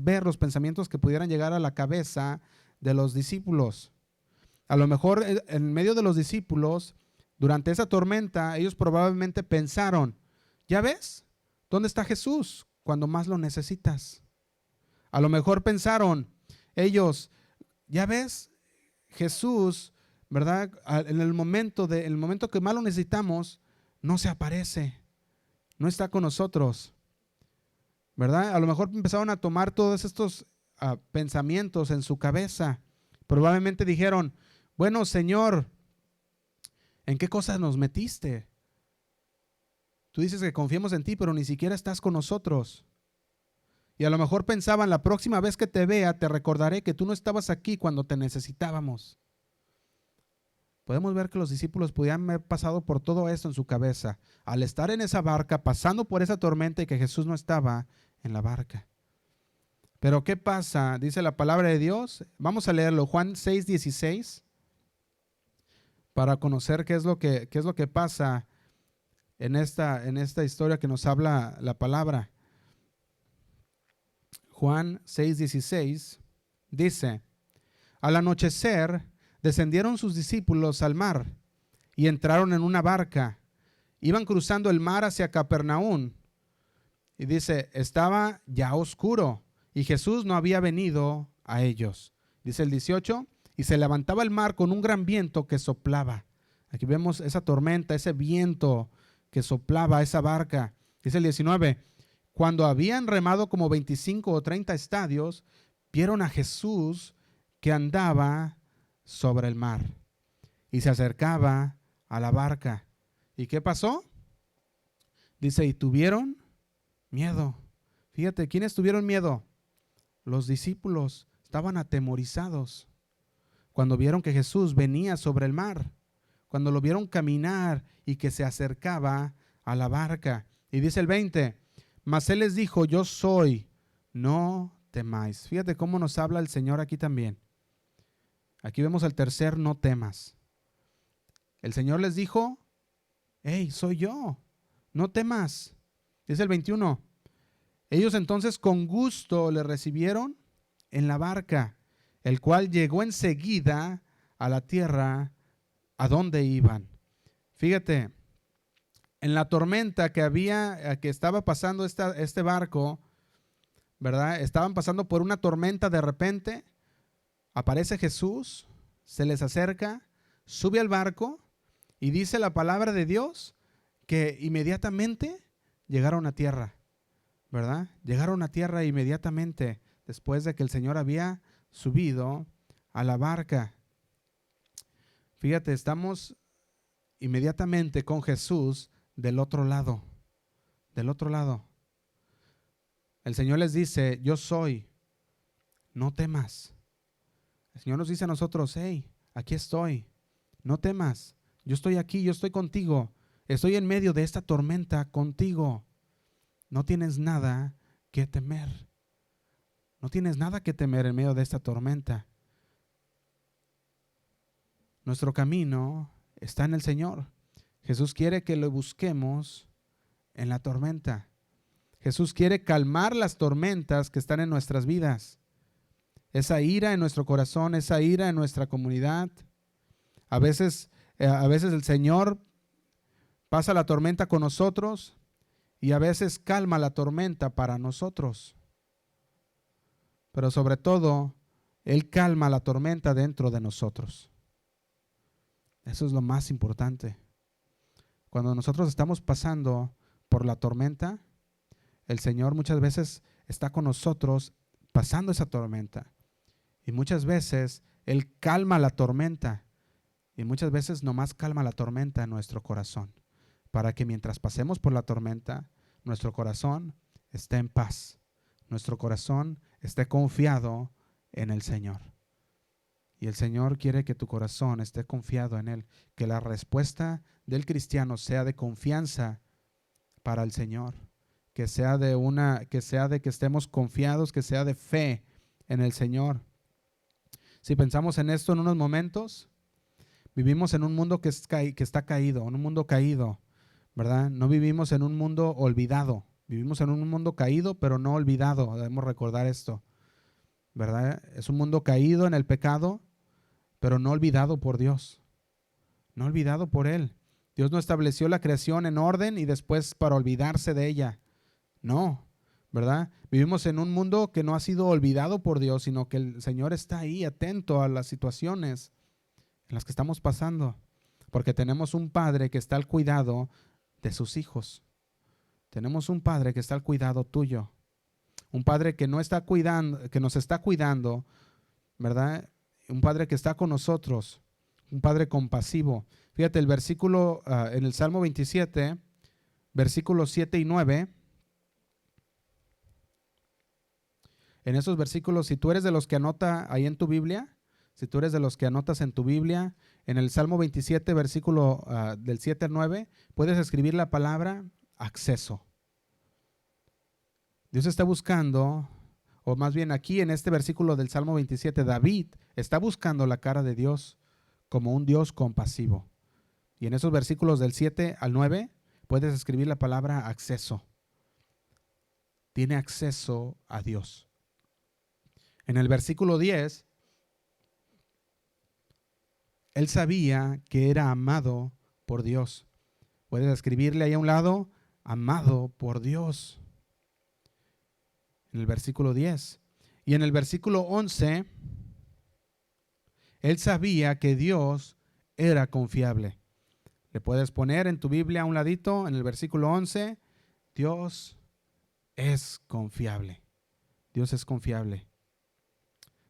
ver los pensamientos que pudieran llegar a la cabeza de los discípulos. A lo mejor en medio de los discípulos, durante esa tormenta, ellos probablemente pensaron, ¿ya ves? ¿Dónde está Jesús cuando más lo necesitas? A lo mejor pensaron ellos, ¿ya ves? Jesús, ¿verdad? En el momento que más lo necesitamos, no se aparece, no está con nosotros, ¿verdad? A lo mejor empezaron a tomar todos estos pensamientos en su cabeza. Probablemente dijeron, bueno, Señor, ¿en qué cosas nos metiste? Tú dices que confiemos en ti, pero ni siquiera estás con nosotros. Y a lo mejor pensaban, la próxima vez que te vea, te recordaré que tú no estabas aquí cuando te necesitábamos. Podemos ver que los discípulos podían haber pasado por todo esto en su cabeza, al estar en esa barca, pasando por esa tormenta y que Jesús no estaba en la barca. Pero ¿qué pasa? Dice la palabra de Dios. Vamos a leerlo, Juan 6:16, para conocer qué es lo que pasa en esta historia que nos habla la palabra. Juan 6:16 dice, al anochecer descendieron sus discípulos al mar y entraron en una barca. Iban cruzando el mar hacia Capernaum. Y dice, estaba ya oscuro y Jesús no había venido a ellos. Dice el 18, y se levantaba el mar con un gran viento que soplaba. Aquí vemos esa tormenta, ese viento que soplaba esa barca. Dice el 19, cuando habían remado como 25 o 30 estadios, vieron a Jesús que andaba sobre el mar y se acercaba a la barca. ¿Y qué pasó? Dice, y tuvieron Miedo. Fíjate, ¿quiénes tuvieron miedo? Los discípulos estaban atemorizados cuando vieron que Jesús venía sobre el mar, cuando lo vieron caminar y que se acercaba a la barca. Y dice el 20, mas él les dijo, yo soy, no temáis. Fíjate cómo nos habla el Señor aquí también. Aquí vemos el tercer no temas. El Señor les dijo, hey, soy yo, no temas. Dice el 21, ellos entonces con gusto le recibieron en la barca, el cual llegó enseguida a la tierra a donde iban. Fíjate, en la tormenta que estaba pasando este barco, ¿verdad? Estaban pasando por una tormenta, de repente aparece Jesús, se les acerca, sube al barco y dice la palabra de Dios que inmediatamente llegaron a tierra, ¿verdad? Llegaron a tierra inmediatamente después de que el Señor había subido a la barca. Fíjate, estamos inmediatamente con Jesús del otro lado, del otro lado. El Señor les dice, yo soy, no temas. El Señor nos dice a nosotros, hey, aquí estoy, no temas, yo estoy aquí, yo estoy contigo, estoy en medio de esta tormenta contigo. No tienes nada que temer. No tienes nada que temer en medio de esta tormenta. Nuestro camino está en el Señor. Jesús quiere que lo busquemos en la tormenta. Jesús quiere calmar las tormentas que están en nuestras vidas. Esa ira en nuestro corazón, esa ira en nuestra comunidad. A veces el Señor pasa la tormenta con nosotros y a veces calma la tormenta para nosotros. Pero sobre todo, Él calma la tormenta dentro de nosotros. Eso es lo más importante. Cuando nosotros estamos pasando por la tormenta, el Señor muchas veces está con nosotros pasando esa tormenta. Y muchas veces Él calma la tormenta. Y muchas veces nomás calma la tormenta en nuestro corazón. Para que mientras pasemos por la tormenta, nuestro corazón esté en paz. Nuestro corazón esté confiado en el Señor. Y el Señor quiere que tu corazón esté confiado en Él. Que la respuesta del cristiano sea de confianza para el Señor. Que sea de que estemos confiados, que sea de fe en el Señor. Si pensamos en esto en unos momentos, vivimos en un mundo que está caído, en un mundo caído, ¿verdad? No vivimos en un mundo olvidado. Vivimos en un mundo caído, pero no olvidado. Debemos recordar esto, ¿verdad? Es un mundo caído en el pecado, pero no olvidado por Dios. No olvidado por Él. Dios no estableció la creación en orden y después para olvidarse de ella. No, ¿verdad? Vivimos en un mundo que no ha sido olvidado por Dios, sino que el Señor está ahí atento a las situaciones en las que estamos pasando. Porque tenemos un Padre que está al cuidado de sus hijos. Tenemos un Padre que está al cuidado tuyo. Un Padre que no está cuidando, que nos está cuidando, ¿verdad? Un Padre que está con nosotros. Un Padre compasivo. Fíjate el versículo en el Salmo 27, versículos 7 y 9. En esos versículos, si tú eres de los que anota ahí en tu Biblia, si tú eres de los que anotas en tu Biblia, en el Salmo 27, versículo del 7 al 9, puedes escribir la palabra acceso. Dios está buscando, o más bien aquí en este versículo del Salmo 27, David está buscando la cara de Dios como un Dios compasivo. Y en esos versículos del 7 al 9 puedes escribir la palabra acceso. Tiene acceso a Dios. En el versículo 10, él sabía que era amado por Dios. Puedes escribirle ahí a un lado, amado por Dios. En el versículo 10. Y en el versículo 11, él sabía que Dios era confiable. Le puedes poner en tu Biblia a un ladito, en el versículo 11, Dios es confiable. Dios es confiable.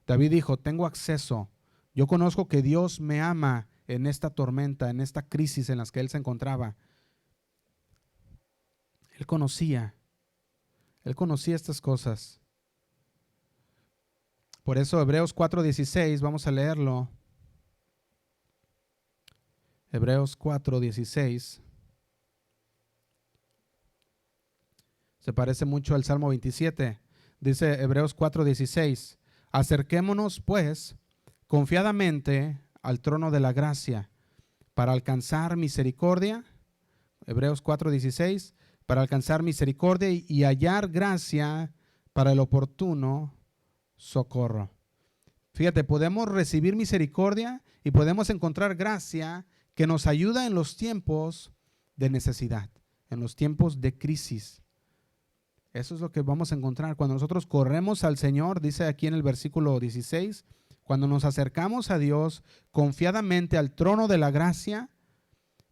David dijo, tengo acceso. Yo conozco que Dios me ama en esta tormenta, en esta crisis en la que él se encontraba. Él conocía Él conocía estas cosas. Por eso Hebreos 4:16, vamos a leerlo. Hebreos 4:16. Se parece mucho al Salmo 27. Dice Hebreos 4:16. Acerquémonos pues confiadamente al trono de la gracia para alcanzar misericordia. Hebreos 4:16. Para alcanzar misericordia y hallar gracia para el oportuno socorro. Fíjate, podemos recibir misericordia y podemos encontrar gracia que nos ayuda en los tiempos de necesidad, en los tiempos de crisis. Eso es lo que vamos a encontrar cuando nosotros corremos al Señor. Dice aquí en el versículo 16, cuando nos acercamos a Dios confiadamente al trono de la gracia,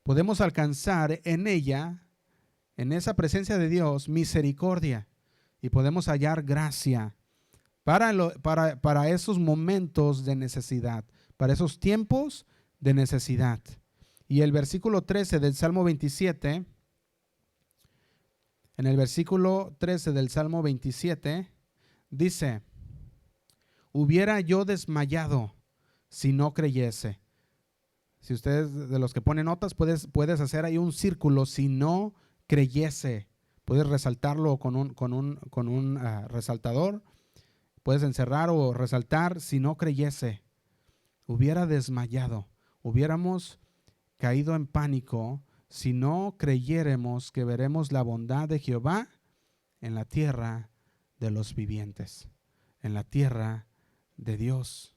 podemos alcanzar en ella, en esa presencia de Dios, misericordia, y podemos hallar gracia para esos momentos de necesidad, para esos tiempos de necesidad. Y el versículo 13 del Salmo 27, en el versículo 13 del Salmo 27, dice: hubiera yo desmayado si no creyese. Si ustedes, de los que ponen notas, puedes hacer ahí un círculo, si no creyese. Puedes resaltarlo con un resaltador. Puedes encerrar o resaltar, si no creyese. Hubiera desmayado. Hubiéramos caído en pánico si no creyéramos que veremos la bondad de Jehová en la tierra de los vivientes, en la tierra de Dios,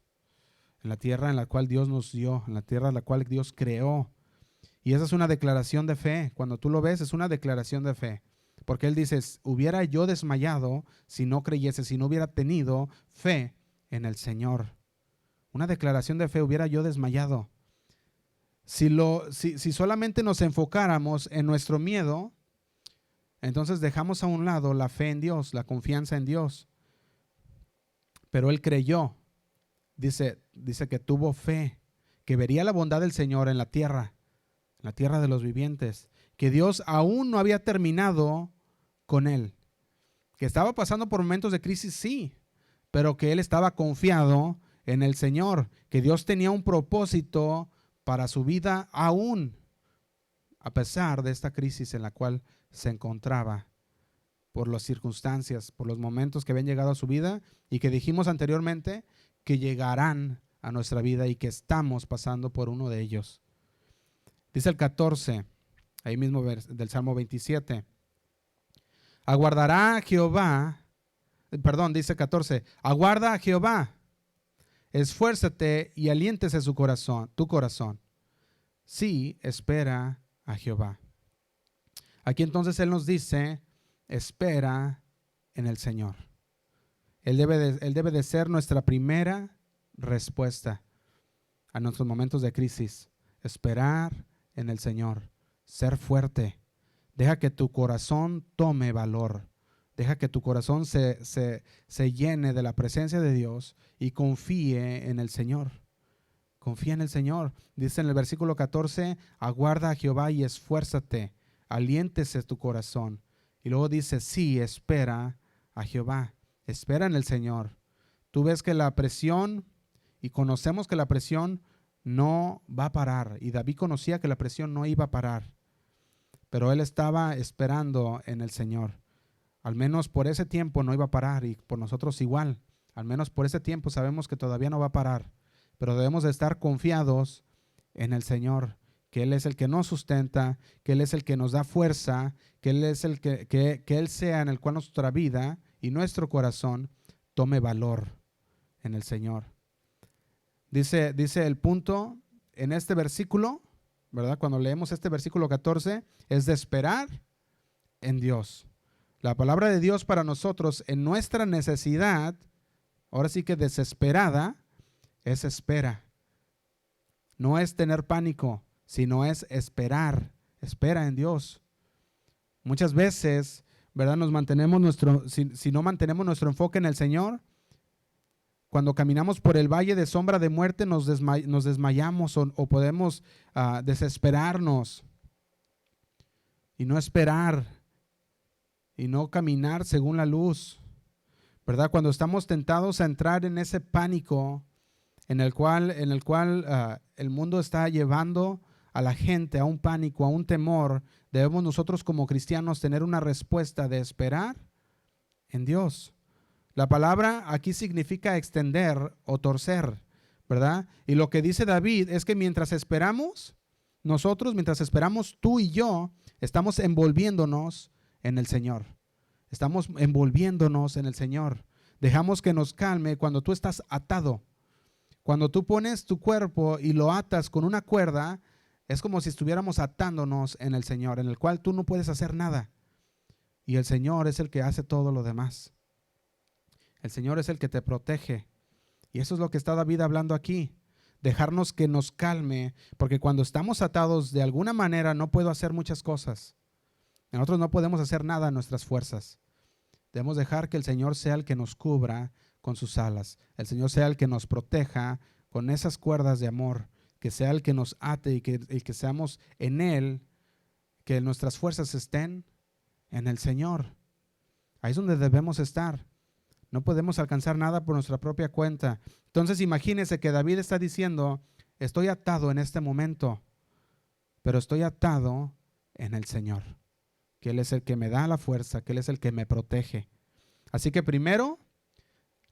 en la tierra en la cual Dios nos dio, en la tierra en la cual Dios creó. Y esa es una declaración de fe. Cuando tú lo ves, es una declaración de fe. Porque Él dice: hubiera yo desmayado si no creyese, si no hubiera tenido fe en el Señor. Una declaración de fe: hubiera yo desmayado. Si solamente nos enfocáramos en nuestro miedo, entonces dejamos a un lado la fe en Dios, la confianza en Dios. Pero Él creyó. Dice que tuvo fe, que vería la bondad del Señor en la tierra de los vivientes, que Dios aún no había terminado con él, que estaba pasando por momentos de crisis, sí, pero que él estaba confiado en el Señor, que Dios tenía un propósito para su vida aún a pesar de esta crisis en la cual se encontraba, por las circunstancias, por los momentos que habían llegado a su vida y que dijimos anteriormente que llegarán a nuestra vida y que estamos pasando por uno de ellos. Dice el 14, ahí mismo del Salmo 27. Aguardará a Jehová, dice 14, aguarda a Jehová, esfuérzate y aliéntese tu corazón. Sí, espera a Jehová. Aquí entonces Él nos dice: espera en el Señor. Él debe de ser nuestra primera respuesta a nuestros momentos de crisis. Esperar en el Señor, ser fuerte. Deja que tu corazón tome valor. Deja que tu corazón se llene de la presencia de Dios y confíe en el Señor. Confía en el Señor. Dice en el versículo 14: aguarda a Jehová y esfuérzate, aliéntese tu corazón. Y luego dice: sí, espera a Jehová. Espera en el Señor. Tú ves que la presión, y conocemos que la presión no va a parar. Y David conocía que la presión no iba a parar. Pero él estaba esperando en el Señor. Al menos por ese tiempo no iba a parar, y por nosotros igual. Al menos por ese tiempo sabemos que todavía no va a parar. Pero debemos de estar confiados en el Señor, que Él es el que nos sustenta, que Él es el que nos da fuerza, que Él es el que Él sea en el cual nuestra vida y nuestro corazón tome valor en el Señor. Dice el punto en este versículo, ¿verdad? Cuando leemos este versículo 14, es de esperar en Dios. La palabra de Dios para nosotros en nuestra necesidad, ahora sí que desesperada, es espera. No es tener pánico, sino es esperar. Espera en Dios. Muchas veces, ¿verdad? Si no mantenemos nuestro enfoque en el Señor, cuando caminamos por el valle de sombra de muerte nos desmayamos o podemos desesperarnos y no esperar y no caminar según la luz, ¿verdad? Cuando estamos tentados a entrar en ese pánico en el cual el mundo está llevando a la gente a un pánico, a un temor, debemos nosotros como cristianos tener una respuesta de esperar en Dios. La palabra aquí significa extender o torcer, ¿verdad? Y lo que dice David es que mientras esperamos, mientras esperamos tú y yo, estamos envolviéndonos en el Señor. Estamos envolviéndonos en el Señor. Dejamos que nos calme cuando tú estás atado. Cuando tú pones tu cuerpo y lo atas con una cuerda, es como si estuviéramos atándonos en el Señor, en el cual tú no puedes hacer nada. Y el Señor es el que hace todo lo demás. El Señor es el que te protege. Y eso es lo que está David hablando aquí. Dejarnos que nos calme, porque cuando estamos atados de alguna manera no puedo hacer muchas cosas. Nosotros no podemos hacer nada a nuestras fuerzas. Debemos dejar que el Señor sea el que nos cubra con sus alas. El Señor sea el que nos proteja con esas cuerdas de amor, que sea el que nos ate y que seamos en Él, que nuestras fuerzas estén en el Señor. Ahí es donde debemos estar. No podemos alcanzar nada por nuestra propia cuenta. Entonces imagínense que David está diciendo, estoy atado en este momento, pero estoy atado en el Señor, que Él es el que me da la fuerza, que Él es el que me protege. Así que primero,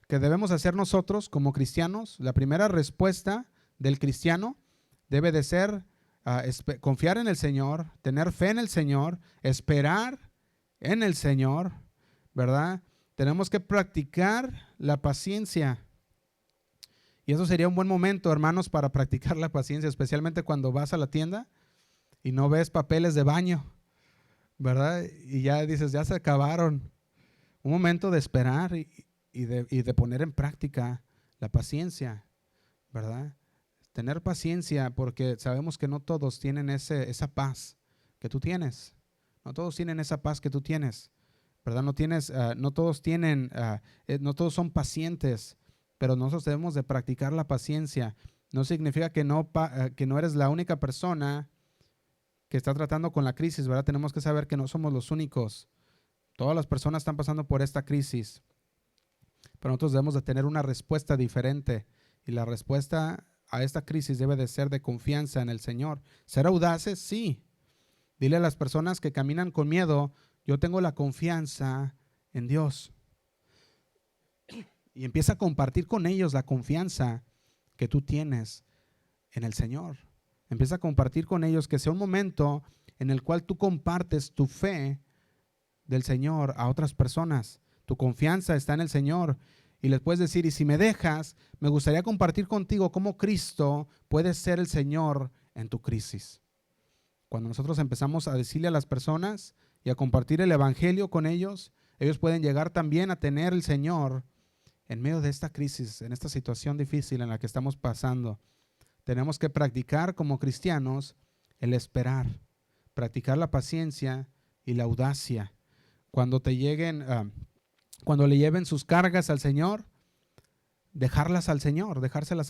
que debemos hacer nosotros como cristianos, la primera respuesta del cristiano debe de ser confiar en el Señor, tener fe en el Señor, esperar en el Señor, ¿verdad? Tenemos que practicar la paciencia. Y eso sería un buen momento, hermanos, para practicar la paciencia, especialmente cuando vas a la tienda y no ves papeles de baño, ¿verdad? Y ya dices, ya se acabaron. Un momento de esperar y de poner en práctica la paciencia, ¿verdad? Tener paciencia, porque sabemos que no todos tienen esa paz que tú tienes. No todos tienen esa paz que tú tienes, ¿verdad? No todos son pacientes, pero nosotros debemos de practicar la paciencia. No significa que no eres la única persona que está tratando con la crisis, ¿verdad? Tenemos que saber que no somos los únicos. Todas las personas están pasando por esta crisis, pero nosotros debemos de tener una respuesta diferente, y la respuesta a esta crisis debe de ser de confianza en el Señor. ¿Ser audaces? Sí. Dile a las personas que caminan con miedo, yo tengo la confianza en Dios. Y empieza a compartir con ellos la confianza que tú tienes en el Señor. Empieza a compartir con ellos, que sea un momento en el cual tú compartes tu fe del Señor a otras personas. Tu confianza está en el Señor. Y les puedes decir, y si me dejas, me gustaría compartir contigo cómo Cristo puede ser el Señor en tu crisis. Cuando nosotros empezamos a decirle a las personas y a compartir el evangelio con ellos, ellos pueden llegar también a tener el Señor en medio de esta crisis, en esta situación difícil en la que estamos pasando. Tenemos que practicar como cristianos el esperar, practicar la paciencia y la audacia. Cuando le lleven sus cargas al Señor, dejárselas al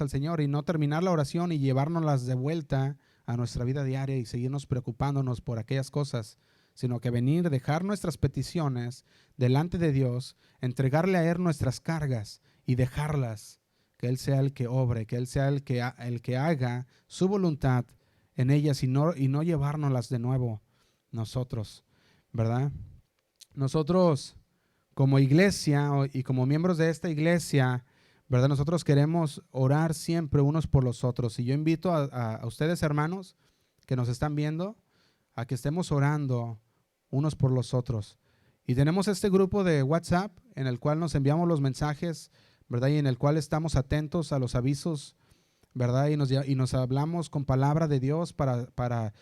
Señor y no terminar la oración y llevárnoslas de vuelta a nuestra vida diaria y seguirnos preocupándonos por aquellas cosas, sino que venir, dejar nuestras peticiones delante de Dios, entregarle a Él nuestras cargas y dejarlas, que Él sea el que obre, que Él sea el que haga su voluntad en ellas y no llevárnoslas de nuevo nosotros, ¿verdad? Nosotros como iglesia y como miembros de esta iglesia, ¿verdad? Nosotros queremos orar siempre unos por los otros. Y yo invito a ustedes, hermanos, que nos están viendo, a que estemos orando unos por los otros. Y tenemos este grupo de WhatsApp en el cual nos enviamos los mensajes, ¿verdad? Y en el cual estamos atentos a los avisos, ¿verdad? Y nos hablamos con palabra de Dios para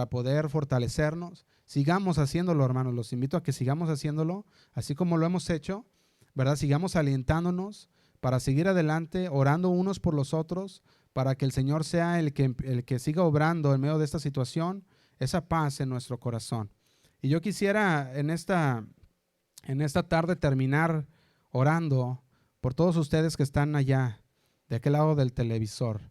poder fortalecernos. Sigamos haciéndolo, hermanos. Los invito a que sigamos haciéndolo, así como lo hemos hecho, ¿verdad? Sigamos alentándonos para seguir adelante, orando unos por los otros, para que el Señor sea el que siga obrando en medio de esta situación, esa paz en nuestro corazón. Y yo quisiera en esta tarde terminar orando por todos ustedes que están allá, de aquel lado del televisor,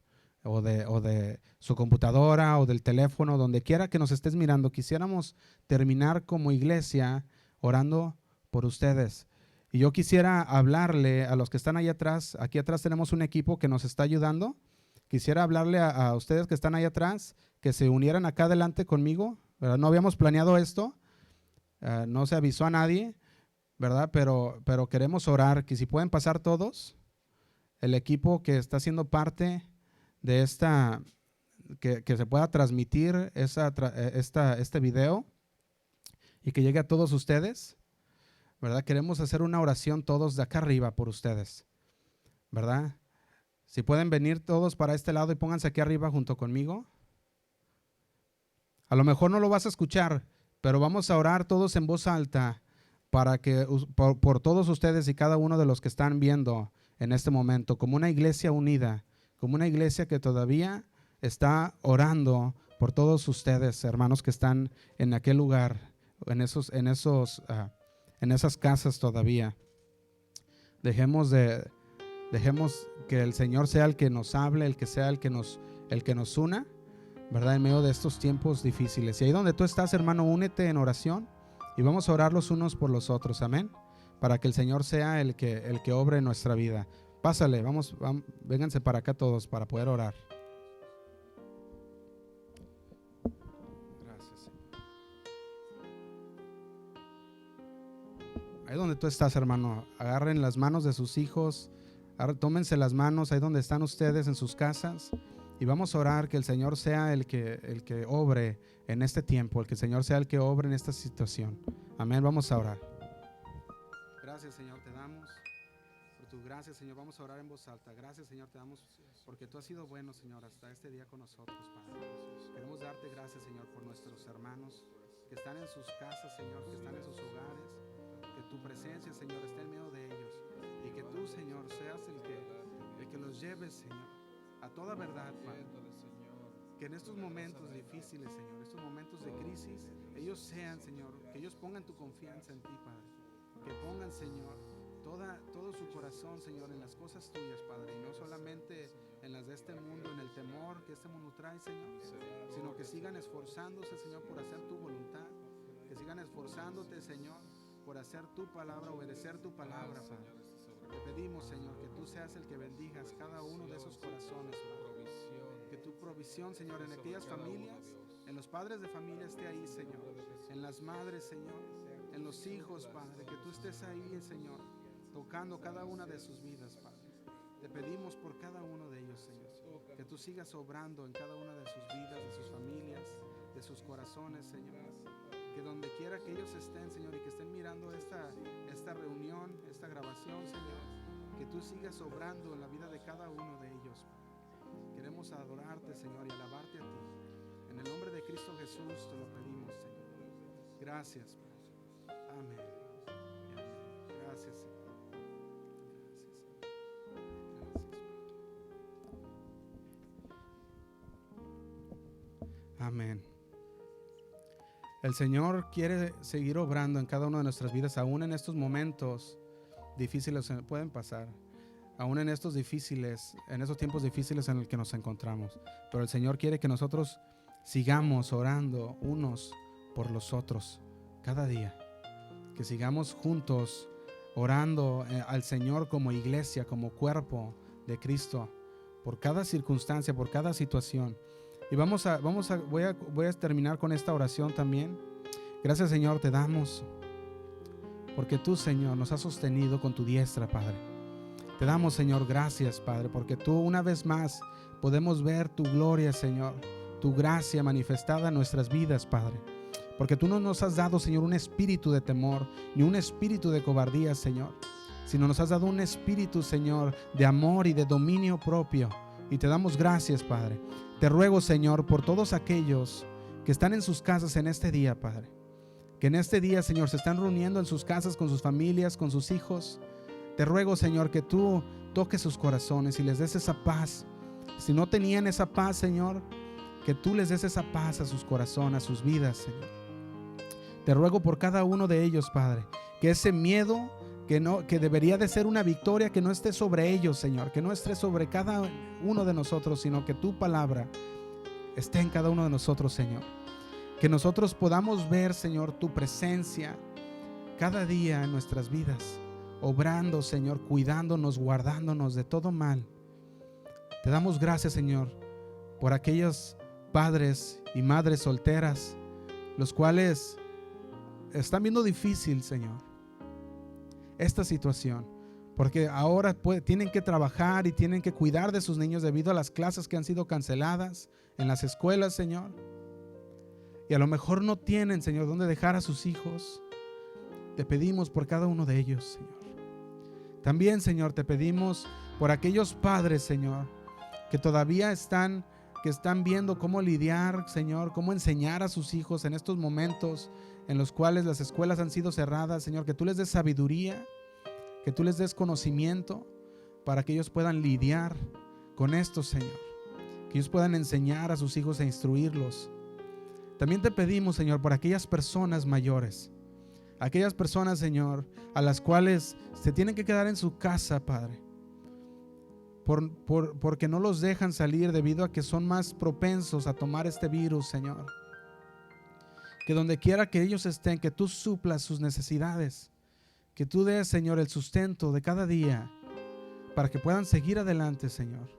o de su computadora, o del teléfono, donde quiera que nos estés mirando. Quisiéramos terminar como iglesia orando por ustedes. Y yo quisiera hablarle a los que están ahí atrás. Aquí atrás tenemos un equipo que nos está ayudando. Quisiera hablarle a ustedes que están ahí atrás, que se unieran acá adelante conmigo, ¿verdad? No habíamos planeado esto, no se avisó a nadie, ¿verdad? Pero queremos orar, que si pueden pasar todos, el equipo que está siendo parte de esta, que se pueda transmitir este video y que llegue a todos ustedes, ¿verdad? Queremos hacer una oración todos de acá arriba por ustedes, ¿verdad? Si pueden venir todos para este lado y pónganse aquí arriba junto conmigo. A lo mejor no lo vas a escuchar, pero vamos a orar todos en voz alta para que por todos ustedes y cada uno de los que están viendo en este momento, como una iglesia unida, como una iglesia que todavía está orando por todos ustedes, hermanos que están en aquel lugar, en esas casas todavía. Dejemos que el Señor sea el que nos hable, el que sea el que nos una, ¿verdad? En medio de estos tiempos difíciles. Y ahí donde tú estás, hermano, únete en oración y vamos a orar los unos por los otros, amén, para que el Señor sea el que obre en nuestra vida. Pásale, vamos, vénganse para acá todos para poder orar. Gracias, Señor. Ahí donde tú estás, hermano, agarren las manos de sus hijos, tómense las manos ahí donde están ustedes en sus casas y vamos a orar que el Señor sea el que obre en este tiempo, el que el Señor sea el que obre en esta situación. Amén, vamos a orar. Gracias, Señor, te damos por tu gracia, Señor. Vamos a orar en voz alta. Gracias, Señor, te damos porque tú has sido bueno, Señor, hasta este día con nosotros, Padre. Queremos darte gracias, Señor, por nuestros hermanos que están en sus casas, Señor, que están en sus hogares, que tu presencia, Señor, esté en medio de ellos y que tú, Señor, seas el que los lleves, Señor, a toda verdad, Padre. Que en estos momentos difíciles, Señor, estos momentos de crisis, ellos sean, Señor, que ellos pongan tu confianza en ti, Padre. Que pongan, Señor, todo su corazón, Señor, en las cosas tuyas, Padre, y no solamente en las de este mundo, en el temor que este mundo trae, Señor, sino que sigan esforzándose, Señor, por hacer tu voluntad, que sigan esforzándote, Señor, por hacer tu palabra, obedecer tu palabra, Padre. Te pedimos, Señor, que tú seas el que bendigas cada uno de esos corazones, Padre. Que tu provisión, Señor, en aquellas familias, en los padres de familia esté ahí, Señor, en las madres, Señor, en los hijos, Padre, que tú estés ahí, Señor, tocando cada una de sus vidas, Padre. Te pedimos por cada uno de ellos, Señor, que tú sigas obrando en cada una de sus vidas, de sus familias, de sus corazones, Señor. Que donde quiera que ellos estén, Señor, y que estén mirando esta reunión, esta grabación, Señor, que tú sigas obrando en la vida de cada uno de ellos. Queremos adorarte, Señor, y alabarte a ti. En el nombre de Cristo Jesús te lo pedimos, Señor. Gracias, Padre. Amén. Gracias, Señor. Amén. El Señor quiere seguir obrando en cada una de nuestras vidas, aún en estos momentos difíciles pueden pasar, aún en estos tiempos difíciles en el que nos encontramos. Pero el Señor quiere que nosotros sigamos orando unos por los otros cada día, que sigamos juntos orando al Señor como iglesia, como cuerpo de Cristo, por cada circunstancia, por cada situación. Y voy a terminar con esta oración también. Gracias, Señor, te damos porque tú, Señor, nos has sostenido con tu diestra, Padre. Te damos, Señor, gracias, Padre, porque tú una vez más podemos ver tu gloria, Señor, tu gracia manifestada en nuestras vidas, Padre. Porque tú no nos has dado, Señor, un espíritu de temor, ni un espíritu de cobardía, Señor, sino nos has dado un espíritu, Señor, de amor y de dominio propio. Y te damos gracias, Padre. Te ruego, Señor, por todos aquellos que están en sus casas en este día, Padre. Que en este día, Señor, se están reuniendo en sus casas con sus familias, con sus hijos. Te ruego, Señor, que tú toques sus corazones y les des esa paz. Si no tenían esa paz, Señor, que tú les des esa paz a sus corazones, a sus vidas, Señor. Te ruego por cada uno de ellos, Padre, que ese miedo que debería de ser una victoria, que no esté sobre ellos, Señor, que no esté sobre cada uno de nosotros, sino que tu palabra esté en cada uno de nosotros, Señor. Que nosotros podamos ver, Señor, tu presencia, cada día en nuestras vidas, obrando, Señor, cuidándonos, guardándonos de todo mal. Te damos gracias, Señor, por aquellos padres y madres solteras, los cuales están viendo difícil, Señor, esta situación, porque ahora tienen que trabajar y tienen que cuidar de sus niños debido a las clases que han sido canceladas en las escuelas, Señor. Y a lo mejor no tienen, Señor, dónde dejar a sus hijos. Te pedimos por cada uno de ellos, Señor. También, Señor, te pedimos por aquellos padres, Señor, que todavía están viendo cómo lidiar, Señor, cómo enseñar a sus hijos en estos momentos en los cuales las escuelas han sido cerradas, Señor, que tú les des sabiduría, que tú les des conocimiento para que ellos puedan lidiar con esto, Señor, que ellos puedan enseñar a sus hijos e instruirlos. También te pedimos, Señor, por aquellas personas mayores, aquellas personas, Señor, a las cuales se tienen que quedar en su casa, Padre, porque no los dejan salir debido a que son más propensos a tomar este virus, Señor. Que donde quiera que ellos estén, que tú suplas sus necesidades, que tú des, Señor, el sustento de cada día para que puedan seguir adelante, Señor.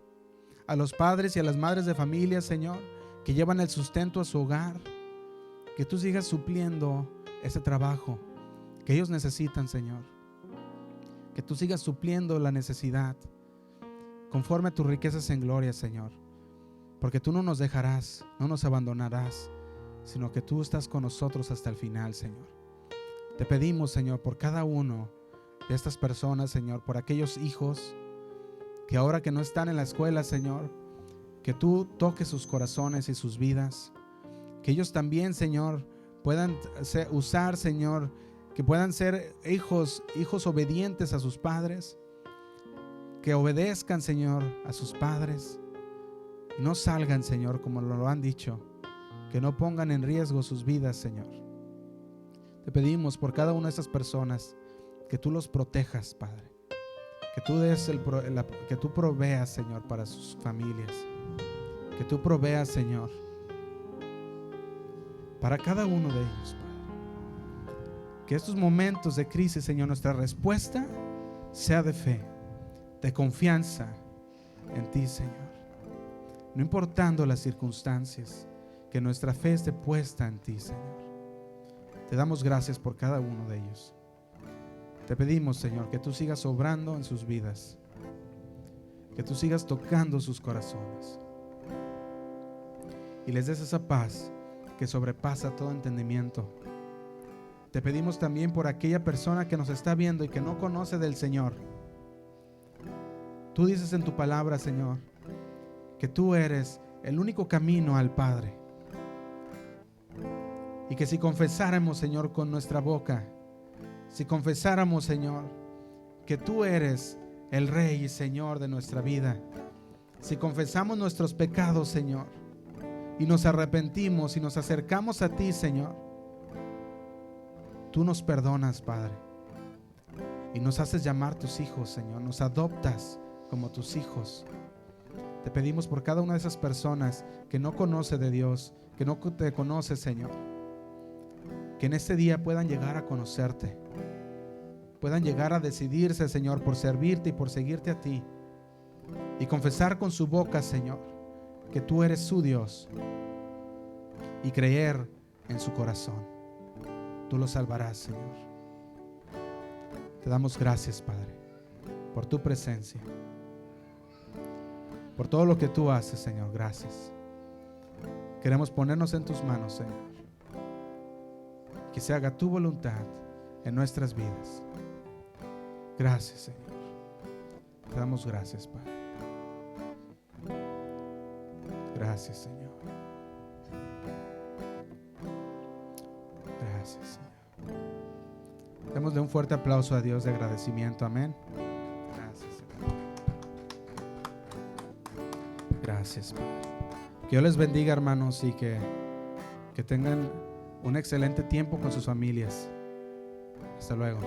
A los padres y a las madres de familia, Señor, que llevan el sustento a su hogar, que tú sigas supliendo ese trabajo que ellos necesitan, Señor. Que tú sigas supliendo la necesidad conforme a tus riquezas en gloria, Señor, porque tú no nos dejarás, no nos abandonarás, sino que tú estás con nosotros hasta el final, Señor. Te pedimos, Señor, por cada uno de estas personas, Señor, por aquellos hijos que ahora que no están en la escuela, Señor, que tú toques sus corazones y sus vidas, que ellos también, Señor, puedan usar, Señor, que puedan ser hijos obedientes a sus padres, que obedezcan, Señor, a sus padres, y no salgan, Señor, como lo han dicho, que no pongan en riesgo sus vidas, Señor. Te pedimos por cada una de estas personas que tú los protejas, Padre, que tú que tú proveas, Señor, para sus familias, que tú proveas, Señor, para cada uno de ellos, Padre. Que estos momentos de crisis, Señor, nuestra respuesta sea de fe, de confianza en ti, Señor. No importando las circunstancias, que nuestra fe esté puesta en ti, Señor. Te damos gracias por cada uno de ellos. Te pedimos, Señor, que tú sigas obrando en sus vidas, que tú sigas tocando sus corazones y les des esa paz que sobrepasa todo entendimiento. Te pedimos también por aquella persona que nos está viendo y que no conoce del Señor. Tú dices en tu palabra, Señor, que tú eres el único camino al Padre, y que si confesáramos, Señor, con nuestra boca, si confesáramos, Señor, que tú eres el Rey y Señor de nuestra vida, si confesamos nuestros pecados, Señor, y nos arrepentimos y nos acercamos a ti, Señor, tú nos perdonas, Padre, y nos haces llamar tus hijos, Señor, nos adoptas como tus hijos. Te pedimos por cada una de esas personas que no conoce de Dios, que no te conoce, Señor, que en este día puedan llegar a conocerte, puedan llegar a decidirse, Señor, por servirte y por seguirte a ti, y confesar con su boca, Señor, que tú eres su Dios, y creer en su corazón. Tú lo salvarás, Señor. Te damos gracias, Padre, por tu presencia, por todo lo que tú haces, Señor. Gracias. Queremos ponernos en tus manos, Señor. Que se haga tu voluntad en nuestras vidas. Gracias, Señor. Te damos gracias, Padre. Gracias, Señor. Gracias, Señor. Démosle un fuerte aplauso a Dios de agradecimiento. Amén. Gracias, Señor. Gracias, Padre. Que Dios les bendiga, hermanos, y que tengan un excelente tiempo con sus familias. Hasta luego.